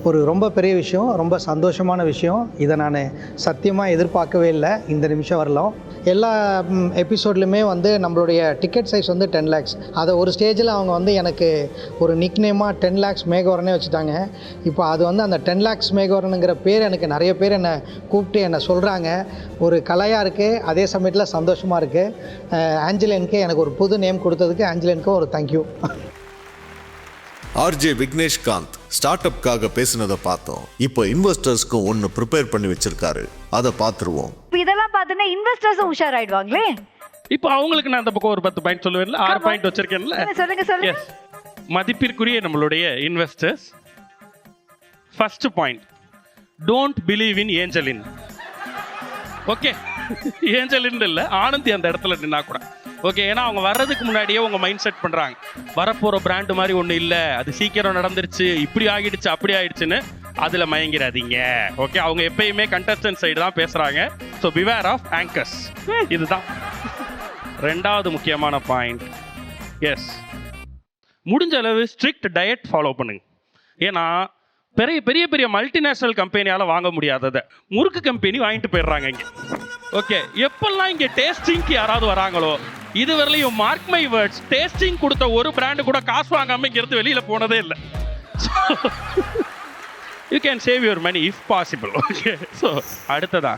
ஒரு ரொம்ப பெரிய விஷயம், ரொம்ப சந்தோஷமான விஷயம். இதை நான் சத்தியமாக எதிர்பார்க்கவே இல்லை இந்த நிமிஷம் வரலாம். எல்லா எபிசோட்லையுமே வந்து நம்மளுடைய டிக்கெட் சைஸ் வந்து 10 lakhs. அதை ஒரு ஸ்டேஜில் அவங்க வந்து எனக்கு ஒரு நிக் நேமாக 10 lakhs மேகவரனே வச்சுட்டாங்க. இப்போ அது வந்து அந்த 10 lakhs மேகவரனுங்கிற பேர் எனக்கு நிறைய பேர் என்னை கூப்பிட்டு என்னை சொல்கிறாங்க. ஒரு கலையாக இருக்குது, அதே சமயத்தில் சந்தோஷமாக இருக்குது. ஆஞ்சலினுக்கு எனக்கு ஒரு புது நேம் கொடுத்ததுக்கு ஆஞ்சலினுக்கும் ஒரு தேங்க்யூ. RJ விக்னேஷ்காந்த் ஸ்டார்ட் அப்காக பேசினதை பார்த்தோம். இப்போ இன்வெஸ்டர்ஸ்க்கும் ஒன்று ப்ரிப்பேர் பண்ணி வச்சிருக்காரு, அதை பார்த்துருவோம். இதெல்லாம் பார்த்தீங்கன்னா இன்வெஸ்டர்ஸும் உஷாராயிடுவாங்களே. இப்போ அவங்களுக்கு நான் அந்த பக்கம் ஒரு 10 பாயிண்ட் சொல்லுவேன்ல, 6 பாயிண்ட் வச்சிருக்கேன்ல. சொல்லுங்க. மதிப்பிற்குரிய நம்மளுடைய investors, first point, don't believe in Angeline. Okay, Angeline இல்லை, ஆனந்தி அந்த இடத்துல நின்னா கூட ஓகே. ஏன்னா அவங்க வர்றதுக்கு முன்னாடியே உங்க மைண்ட் செட் பண்றாங்க, வரப்போற பிராண்டு மாதிரி ஒண்ணு இல்ல, அது சீக்கிரம் நடந்துருச்சு, இப்படி ஆகிடுச்சு அப்படி ஆயிடுச்சுன்னு அதுல மயங்கிறாதீங்க. ஓகே, அவங்க எப்பயுமே கண்டஸ்டன்ட் சைடு தான் பேசுறாங்க. So beware of anchors. இதுதான் ரெண்டாவது முக்கியமான பாயிண்ட். எஸ், முடிஞ்ச அளவு ஸ்ட்ரிக்ட் டயட் ஃபாலோ பண்ணுங்க. ஏன்னா பெரிய பெரிய பெரிய மல்டிநேஷனல் கம்பெனியால வாங்க முடியாததை முறுக்கு கம்பெனி வாங்கிட்டு போயிடுறாங்க இங்க. ஓகே, எப்பெல்லாம் இங்க டேஸ்டிங்க்கு யாராவது வராங்களோ, இதுவரையிலும் மார்க் மை வேர்ட்ஸ், டேஸ்டிங் கொடுத்த ஒரு பிராண்டு கூட காசு வாங்காம இங்கிருந்து வெளியில போனதே இல்லை. You can save your money if possible. Okay, so அடுத்ததா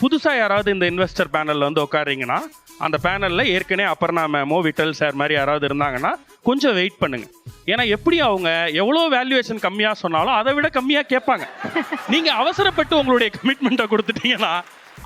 புதுசாக யாராவது இந்த இன்வெஸ்டர் பேனலில் வந்து உட்காரிங்கன்னா, அந்த பேனலில் ஏற்கனவே அபர்ணா மேமோ விட்டல் சார் மாதிரி யாராவது இருந்தாங்கன்னா கொஞ்சம் வெயிட் பண்ணுங்க. ஏன்னா எப்படி அவங்க எவ்வளோ வேல்யூவேஷன் கம்மியாக சொன்னாலும் அதை விட கம்மியாக கேட்பாங்க. நீங்கள் அவசரப்பட்டு உங்களுடைய கமிட்மெண்ட்டை கொடுத்துட்டீங்கன்னா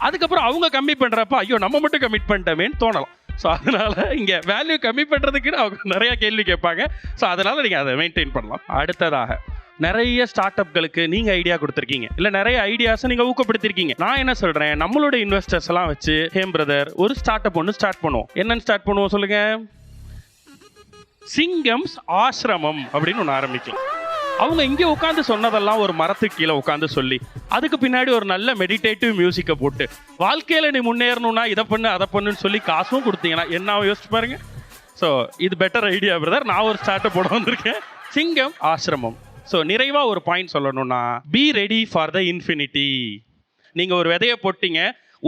அதுக்கப்புறம் அவங்க கம்மி பண்ணுறப்ப ஐயோ நம்ம மட்டும் கமிட் பண்ணிட்டோமேன்னு தோணலாம். ஸோ அதனால் இங்கே வேல்யூ கம்மி பண்ணுறதுக்குன்னு அவங்க நிறையா கேள்வி கேட்பாங்க. ஸோ அதனால் நீங்கள் அதை மெயின்டைன் பண்ணலாம். அடுத்ததாக, நிறைய ஸ்டார்ட் அப்களுக்கு நீங்கள் ஐடியா கொடுத்துருக்கீங்க, இல்லை நிறைய ஐடியாஸை நீங்கள் ஊக்கப்படுத்திருக்கீங்க. நான் என்ன சொல்கிறேன், நம்மளோட இன்வெஸ்டர்ஸ் எல்லாம் வச்சு ஹேம் பிரதர் ஒரு ஸ்டார்ட் அப் ஒன்று ஸ்டார்ட் பண்ணுவோம். என்னன்னு ஸ்டார்ட் பண்ணுவோம் சொல்லுங்கள்? சிங்கம்ஸ் ஆசிரமம் அப்படின்னு ஒன்று ஆரம்பிக்கலாம். அவங்க இங்கே உட்காந்து சொன்னதெல்லாம் ஒரு மரத்துக்கு கீழே உட்காந்து சொல்லி, அதுக்கு பின்னாடி ஒரு நல்ல மெடிடேட்டிவ் மியூசிக்கை போட்டு, வாழ்க்கையில் நீ முன்னேறணும்னா இதை பண்ணு அதை பண்ணுன்னு சொல்லி காசும் கொடுத்தீங்கன்னா என்ன யோசிச்சு பாருங்க. ஸோ இது பெட்டர் ஐடியா பிரதர். நான் ஒரு ஸ்டார்ட் அப் போட வந்திருக்கேன், சிங்கம் ஆசிரமம். ஸோ நிறைவாக ஒரு பாயிண்ட் சொல்லணும்னா, B ready for the infinity. நீங்கள் ஒரு விதையை போட்டீங்க,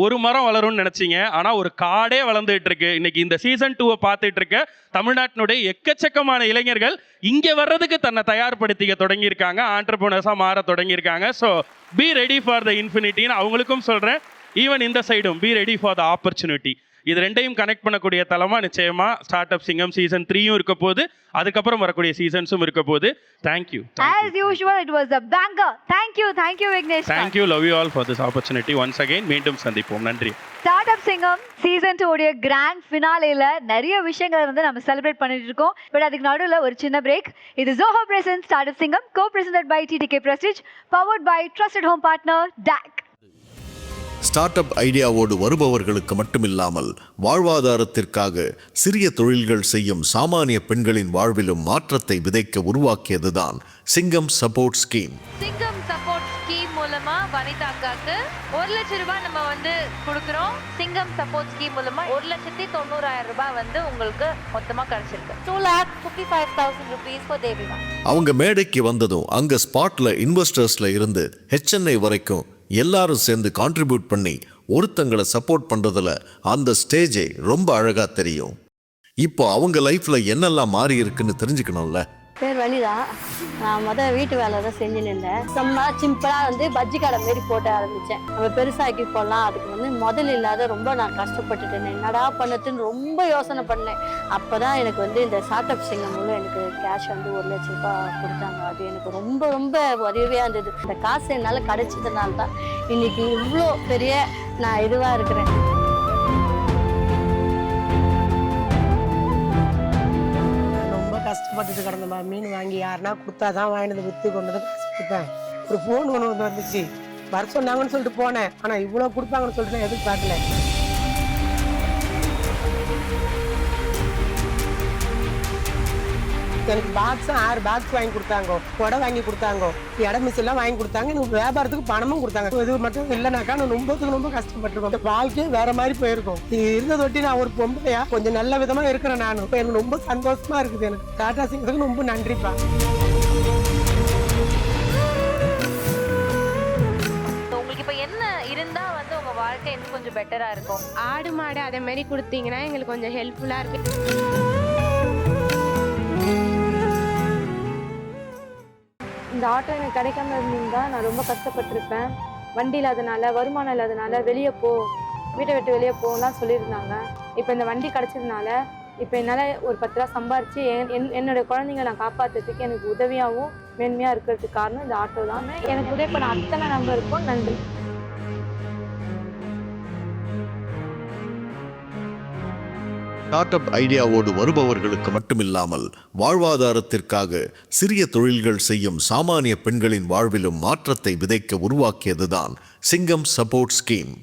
ஒரு மரம் வளரும்னு நினச்சிங்க, ஆனால் ஒரு காடே வளர்ந்துட்டு இருக்கு. இன்னைக்கு இந்த சீசன் 2 பார்த்துட்டு இருக்க தமிழ்நாட்டினுடைய எக்கச்சக்கமான இளைஞர்கள் இங்கே வர்றதுக்கு தன்னை தயார்படுத்திக்க தொடங்கியிருக்காங்க, ஆண்டர்பிரினர்ஸாக மாற தொடங்கியிருக்காங்க. So be ready for the இன்ஃபினிட்டின்னு அவங்களுக்கும் சொல்கிறேன். ஈவன் இந்த சைடும் be ready for the opportunity. இது ரெண்டையும் கனெக்ட் பண்ணக்கூடிய தளமாக நிச்சயமாக ஸ்டார்ட் அப் சிங்கம் சீசன் 3யும் இருக்க போது, அதுக்கப்புறம் வரக்கூடிய சீசன்ஸும் இருக்க போது. Thank you. As usual, it was a banger. Thank you Vignesh. Thank you. Love you all for this opportunity. Once again மீண்டும் சந்திப்போம். நன்றி. ஸ்டார்ட் அப் சிங்கம் சீசன் 2 உடைய கிராண்ட் ஃபினாலேல நிறைய விஷயங்களை வந்து நம்ம செலிப்ரேட் பண்ணிட்டு இருக்கோம். பட் அதுக்கு நடுவில் ஒரு சின்ன பிரேக். இது ஜோஹோ பிரசன்ஸ் ஸ்டார்ட் அப் சிங்கம், co-presented by TTK Prestige, powered by trusted home partner DAC. Startup ஐடியாவோடு வருபவர்களுக்கு மட்டுமில்லாமல் வாழ்வாதாரத்திற்காக சிறிய தொழில்கள் செய்யும் சாமானிய பெண்களின் வாழ்விலும் மாற்றத்தை விதைக்க உருவாக்கியதுதான் சிங்கம் சப்போர்ட் ஸ்கீம். சிங்கம் சப்போர்ட் ஸ்கீம் மூலமா வனிதா அக்காக்கு 1 லட்சம் ரூபாய் நம்ம வந்து கொடுக்குறோம். சிங்கம் சப்போர்ட் ஸ்கீம் மூலமா 1,90,000 ரூபாய் வந்து உங்களுக்கு மொத்தமா கிடைச்சிருக்கு. 2,55,000 rupees for தேவிகா. அவங்க மேடைக்கு வந்ததும் அங்க ஸ்பாட்ல இன்வெஸ்டர்ஸ்ல இருந்து HNI வரைக்கும் எல்லாரும் சேர்ந்து கான்ட்ரிபியூட் பண்ணி ஒருத்தங்களை சப்போர்ட் பண்றதுல அந்த ஸ்டேஜே ரொம்ப அழகா தெரியும். இப்போ அவங்க லைஃப்ல என்னெல்லாம் மாறி இருக்குன்னு தெரிஞ்சுக்கணும்ல. பேர் வனிதா. நான் வீட்டு வேலை தான் செஞ்சுன்னு இருந்தேன். சும்மா சிம்பிளாக வந்து பஜ்ஜி கடை மாரி போட்டு ஆரம்பித்தேன். நம்ம பெருசாக்கி போடலாம். அதுக்கு வந்து முதல் இல்லாத ரொம்ப நான் கஷ்டப்பட்டுட்டேன். என்னடா பண்ணதுன்னு ரொம்ப யோசனை பண்ணேன். அப்போ தான் எனக்கு வந்து இந்த ஸ்டார்ட் அப் சிங்கம் மூலம் எனக்கு கேஷ் வந்து 1 லட்சம் ரூபாய் கொடுத்தாங்க. அது எனக்கு ரொம்ப ரொம்ப உதவியாக இருந்தது. இந்த காசு என்னால் கிடைச்சதுனால தான் இன்னைக்கு இவ்வளோ பெரிய நான் இதுவாக இருக்கிறேன். கஷ்டப்பட்டுட்டு கிடந்தமா மீன் வாங்கி யாருன்னா கொடுத்தா தான் வாங்கினது விற்று கொண்டு வந்து காசு கொடுப்பேன். ஒரு ஃபோன் ஒன்று வந்து வந்துச்சு, வர சொன்னாங்கன்னு சொல்லிட்டு போனேன். ஆனால் இவ்வளோ கொடுப்பாங்கன்னு சொல்லிட்டு நான் எதிர்பார்க்கல. எனக்கு பாக்ஸ் 6 பாக்ஸ் வாங்கி கொடுத்தாங்க, கொடை வாங்கி கொடுத்தாங்க, இடமிசெல்லாம் வாங்கி கொடுத்தாங்க. எனக்கு வியாபாரத்துக்கு பணமும் கொடுத்தாங்க. இது மட்டும் இல்லைனாக்கா நான் ரொம்ப கஷ்டப்பட்டிருக்கோம். வாழ்க்கையே வேற மாதிரி போயிருக்கும். இருந்ததை ஒட்டி நான் ஒரு பொம்பளையா கொஞ்சம் நல்ல விதமா இருக்கிறேன். நான் இப்போ எனக்கு ரொம்ப சந்தோஷமா இருக்குது. எனக்கு டாடா சிங்கத்துக்கு ரொம்ப நன்றிப்பா. உங்களுக்கு இப்போ என்ன இருந்தா வந்து உங்க வாழ்க்கை இன்னும் கொஞ்சம் பெட்டரா இருக்கும்? ஆடு மாடு அதே மாதிரி கொடுத்தீங்கன்னா எங்களுக்கு கொஞ்சம் ஹெல்ப்ஃபுல்லா இருக்கு. இந்த ஆட்டோ எனக்கு கிடைக்காம இருந்திருந்தா நான் ரொம்ப கஷ்டப்பட்டிருப்பேன். வண்டி இல்லாதனால, வருமானம் இல்லாதனால வீட்டை விட்டு வெளியே போகலாம் சொல்லியிருந்தாங்க. இப்போ இந்த வண்டி கிடைச்சதுனால இப்போ என்னால் ஒரு 10 ரூபா சம்பாரித்து என்னோட குழந்தைங்க நான் காப்பாற்றுறதுக்கு எனக்கு உதவியாகவும் மேன்மையாக இருக்கிறதுக்கு காரணம் இந்த ஆட்டோ தான். எனக்கு உதவி பண்ண அத்தனை நம்பருக்கும் நன்றி. ஸ்டார்ட் அப் ஐடியாவோடு வருபவர்களுக்கு மட்டுமில்லாமல் வாழ்வாதாரத்திற்காக சிறிய தொழில்கள் செய்யும் சாமானிய பெண்களின் வாழ்விலும் மாற்றத்தை விதைக்க உருவாக்கியதுதான் சிங்கம் சப்போர்ட் ஸ்கீம்.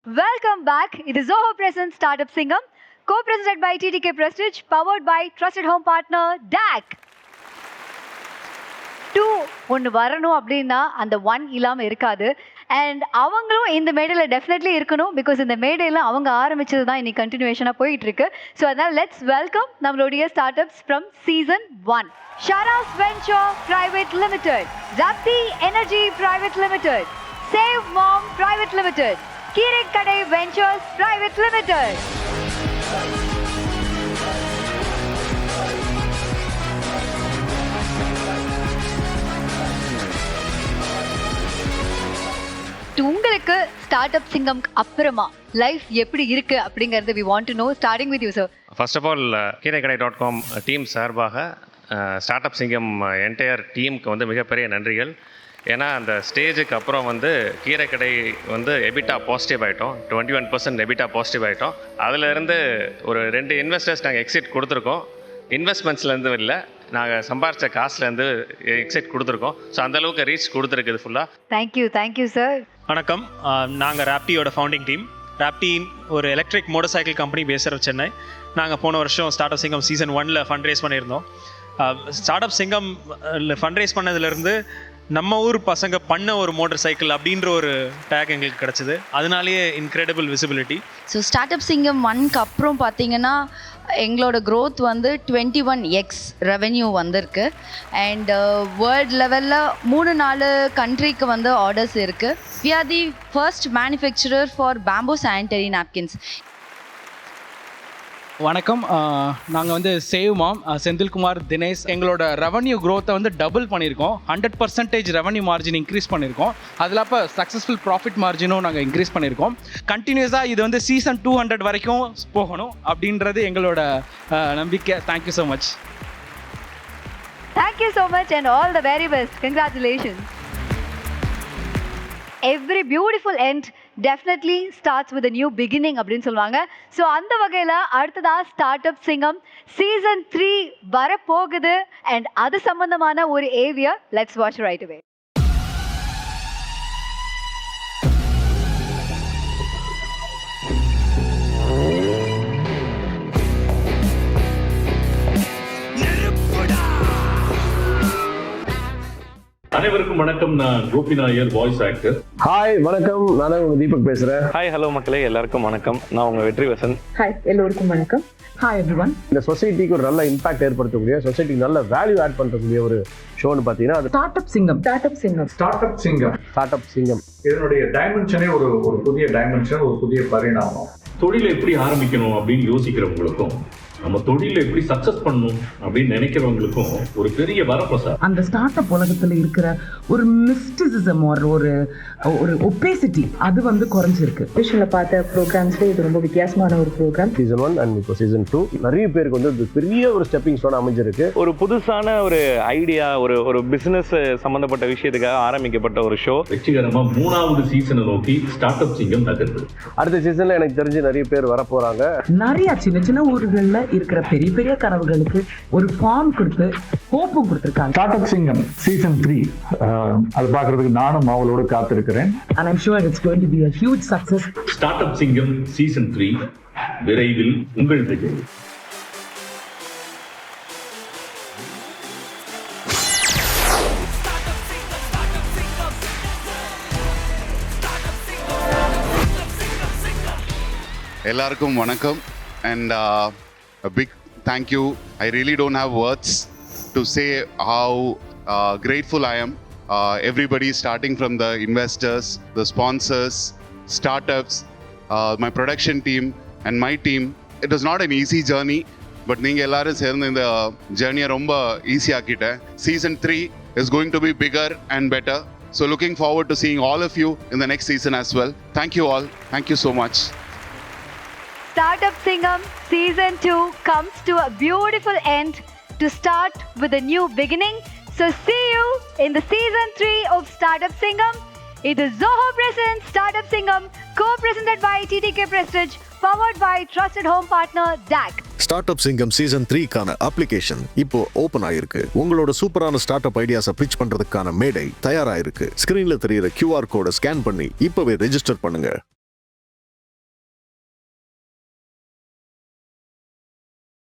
Welcome back. இது ஜோஹோ பிரசன்ஸ் ஸ்டார்ட் அப் சிங்கம், co-presented by TTK Prestige, powered by trusted home partner DAC. 2 ஒன்று வரணும் அப்படின்னா அந்த 1 இல்லாமல் இருக்காது. அண்ட் அவங்களும் இந்த மேடையில் டெஃபினெட்லி இருக்கணும். பிகாஸ் இந்த மேடையில் அவங்க ஆரம்பிச்சது தான் இன்னைக்கு கண்டினியூஷனாக போயிட்டு இருக்கு. ஸோ அதனால் லெட்ஸ் வெல்கம் நம்மளுடைய startups from season 1. Sharas venture private limited, Rapti energy private limited, save mom private limited, Keeraikadai ventures private limited. உங்களுக்கு ஸ்டார்ட் அப் சிங்கம் அப்புறமா லைஃப் எப்படி இருக்கு அப்படிங்கறது we want to know, starting with you sir. First of all கீரைக்கடை.com team சார்பாக start up Singam entire டீமுக்கு வந்து மிகப்பெரிய நன்றிகள். ஏன்னா அந்த ஸ்டேஜுக்கு அப்புறம் வந்து கீரைக்கடை வந்து எபிட்டா பாசிட்டிவ் ஆகிட்டோம், 21% எபிட்டா பாசிட்டிவ் ஆகிட்டோம். அதிலிருந்து ஒரு 2 இன்வெஸ்டர்ஸ் நாங்கள் எக்ஸிட் கொடுத்துருக்கோம். இன்வெஸ்ட்மெண்ட்ஸ்லேருந்து இல்லை, நாங்கள் சம்பாரித்த காசுலேருந்து எக்ஸிட் கொடுத்துருக்கோம். ஸோ அந்தளவுக்கு ரீச் கொடுத்துருக்குது ஃபுல்லாக. Thank you sir. வணக்கம், நாங்கள் ராப்டியோட ஃபவுண்டிங் டீம். ராப்டி ஒரு எலக்ட்ரிக் மோட்டர் சைக்கிள் கம்பெனி பேசுகிற சென்னை. நாங்கள் போன வருஷம் ஸ்டார்ட் அப் சிங்கம் சீசன் 1ல் ஃபண்ட் ரைஸ் பண்ணியிருந்தோம். ஸ்டார்ட் அப் சிங்கம் ஃபண்ட் ரைஸ் பண்ணதுலேருந்து நம்ம ஊர் பசங்க பண்ண ஒரு மோட்டர் சைக்கிள் அப்படின்ற ஒரு டேக் எங்களுக்கு கிடச்சிது. அதனாலேயே incredible visibility. So start up சிங்கம் 1க்கு அப்புறம் பார்த்தீங்கன்னா எங்களோட growth வந்து 21x ரெவென்யூ வந்திருக்கு. அண்ட் வேர்ல்ட் லெவலில் 3-4 கண்ட்ரிக்கு வந்து ஆர்டர்ஸ் இருக்குது. We are the first manufacturer for bamboo sanitary napkins. வணக்கம், நாங்கள் வந்து சேவ் மாம், செந்தில்குமார், தினேஷ். எங்களோட ரெவன்யூ க்ரோத்தை வந்து டபுள் பண்ணியிருக்கோம். 100% ரெவன்யூ மார்ஜின் இன்க்ரீஸ் பண்ணியிருக்கோம். அதில் அப்போ சக்ஸஸ்ஃபுல் ப்ராஃபிட் மார்ஜினும் நாங்கள் இன்க்ரீஸ் பண்ணியிருக்கோம். கண்டினியூஸாக இது வந்து சீசன் 200 வரைக்கும் போகணும் அப்படின்றது எங்களோட நம்பிக்கை. Thank you so much. Thank you so much and all the very best. Congratulations. Every beautiful end definitely starts with a new beginning அப்படின்னு சொல்லுவாங்க. ஸோ அந்த வகையில் அடுத்ததாக ஸ்டார்ட் அப் சிங்கம் சீசன் 3 வரப்போகுது. அண்ட் அது சம்பந்தமான ஒரு ஏவியா லெட்ஸ் வாட்ச் ரைட் அவே. அனைவருக்கும் வணக்கம். நான் Gopi Nair, voice actor. Hi வணக்கம், நான் உங்க தீபக் பேசுறேன். ஹாய் ஹலோ மக்களே, எல்லாருக்கும் வணக்கம். நான் உங்க வெற்றி வசன். ஹாய் எல்லோருக்கும் வணக்கம். Hi everyone. இந்த சொசைட்டிக்கு ஒரு நல்ல இம்பாக்ட் ஏற்படுத்தக்கூடிய, சொசைட்டிக்கு நல்ல வேல்யூ ஆட் பண்ணக்கூடிய ஒரு ஷோன்னு பார்த்தீங்கன்னா அது ஸ்டார்ட் அப் சிங்கம். ஸ்டார்ட் அப் சிங்கம். இதனுடைய டைமென்ஷனே ஒரு புதிய டைமென்ஷன், ஒரு புதிய பரிணாமம். தொழிலை எப்படி ஆரம்பிக்கணும் அப்படின்னு யோசிக்கிறவங்களுக்கும், நம்ம தொழிலை எப்படி சக்சஸ் பண்ணணும் அப்படின்னு நினைக்கிறவங்களுக்கும் ஒரு பெரிய வரப்பிரசாதம். அந்த ஸ்டார்ட் அப் உலகத்துல இருக்கிற ஒரு மிஸ்டிசிசம் ஒரு ஒபேசிட்டி அது வந்து குறைஞ்சிருக்கு. விஷயம்ல பார்த்த ப்ரோக்ராம்ஸ்ல இது ரொம்ப வித்தியாசமான ஒரு ப்ரோக்ராம். சீசன் 1 அண்ட் இப்போ சீசன் 2 நிறைய பேருக்கு வந்து இது பெரிய ஒரு ஸ்டெப்பிங் ஸ்டோன் அமைஞ்சிருக்கு. ஒரு புதுசான ஒரு ஐடியா, ஒரு பிசினஸ் சம்பந்தப்பட்ட விஷயத்துக்காக ஆரம்பிக்கப்பட்ட ஒரு ஷோ வெற்றிகரமா 3வது சீசனை நோக்கி ஸ்டார்ட் அப் சிங்கம் நகர்ந்து அடுத்த சீசன்ல எனக்கு தெரிஞ்சு நிறைய பேர் வர போறாங்க. நிறைய சின்ன சின்ன ஊர்கள்ல இருக்கிற பெரிய பெரிய கனவுகளுக்கு ஒரு ஃபார்ம் கொடுத்து ஹோப்பும் கொடுத்துருக்காங்க. ஸ்டார்ட் அப் சிங்கம் சீசன் 3 அது பார்க்கறதுக்கு நானும் அவளோட காத்திருக்கிறேன். And I'm sure it's going to be a huge success. Start up Singam season 3 விரைவில் உங்கள் விஜய். எல்லாருக்கும் வணக்கம். And a big thank you. I really don't have words to say how grateful I am. Everybody starting from the investors, the sponsors, startups, my production team and my team. It was not an easy journey, but நீங்க எல்லாரும் சேர்ந்து இந்த ஜர்னியை ரொம்ப ஈஸியாக்கிட்டேன். Season 3 is going to be bigger and better. So looking forward to seeing all of you in the next season as well. Thank you all. Thank you so much. Startup Singham Season 2 comes to a beautiful end to start with a new beginning. So see you in the Season 3 of Startup Singham. It is Zoho presents Startup Singham, co-presented by TTK Prestige, powered by trusted home partner DAC. Start சிங்கம் season 3க்கான application இப்போ open ஆயிருக்கு. உங்களோட சூப்பரான start up ஐடியாஸை pitch பண்றதுக்கான மேடை தயாராயிருக்கு. ஸ்கிரீன்ல தெரியுற QR கோடை ஸ்கேன் பண்ணி இப்பவே ரெஜிஸ்டர் பண்ணுங்க.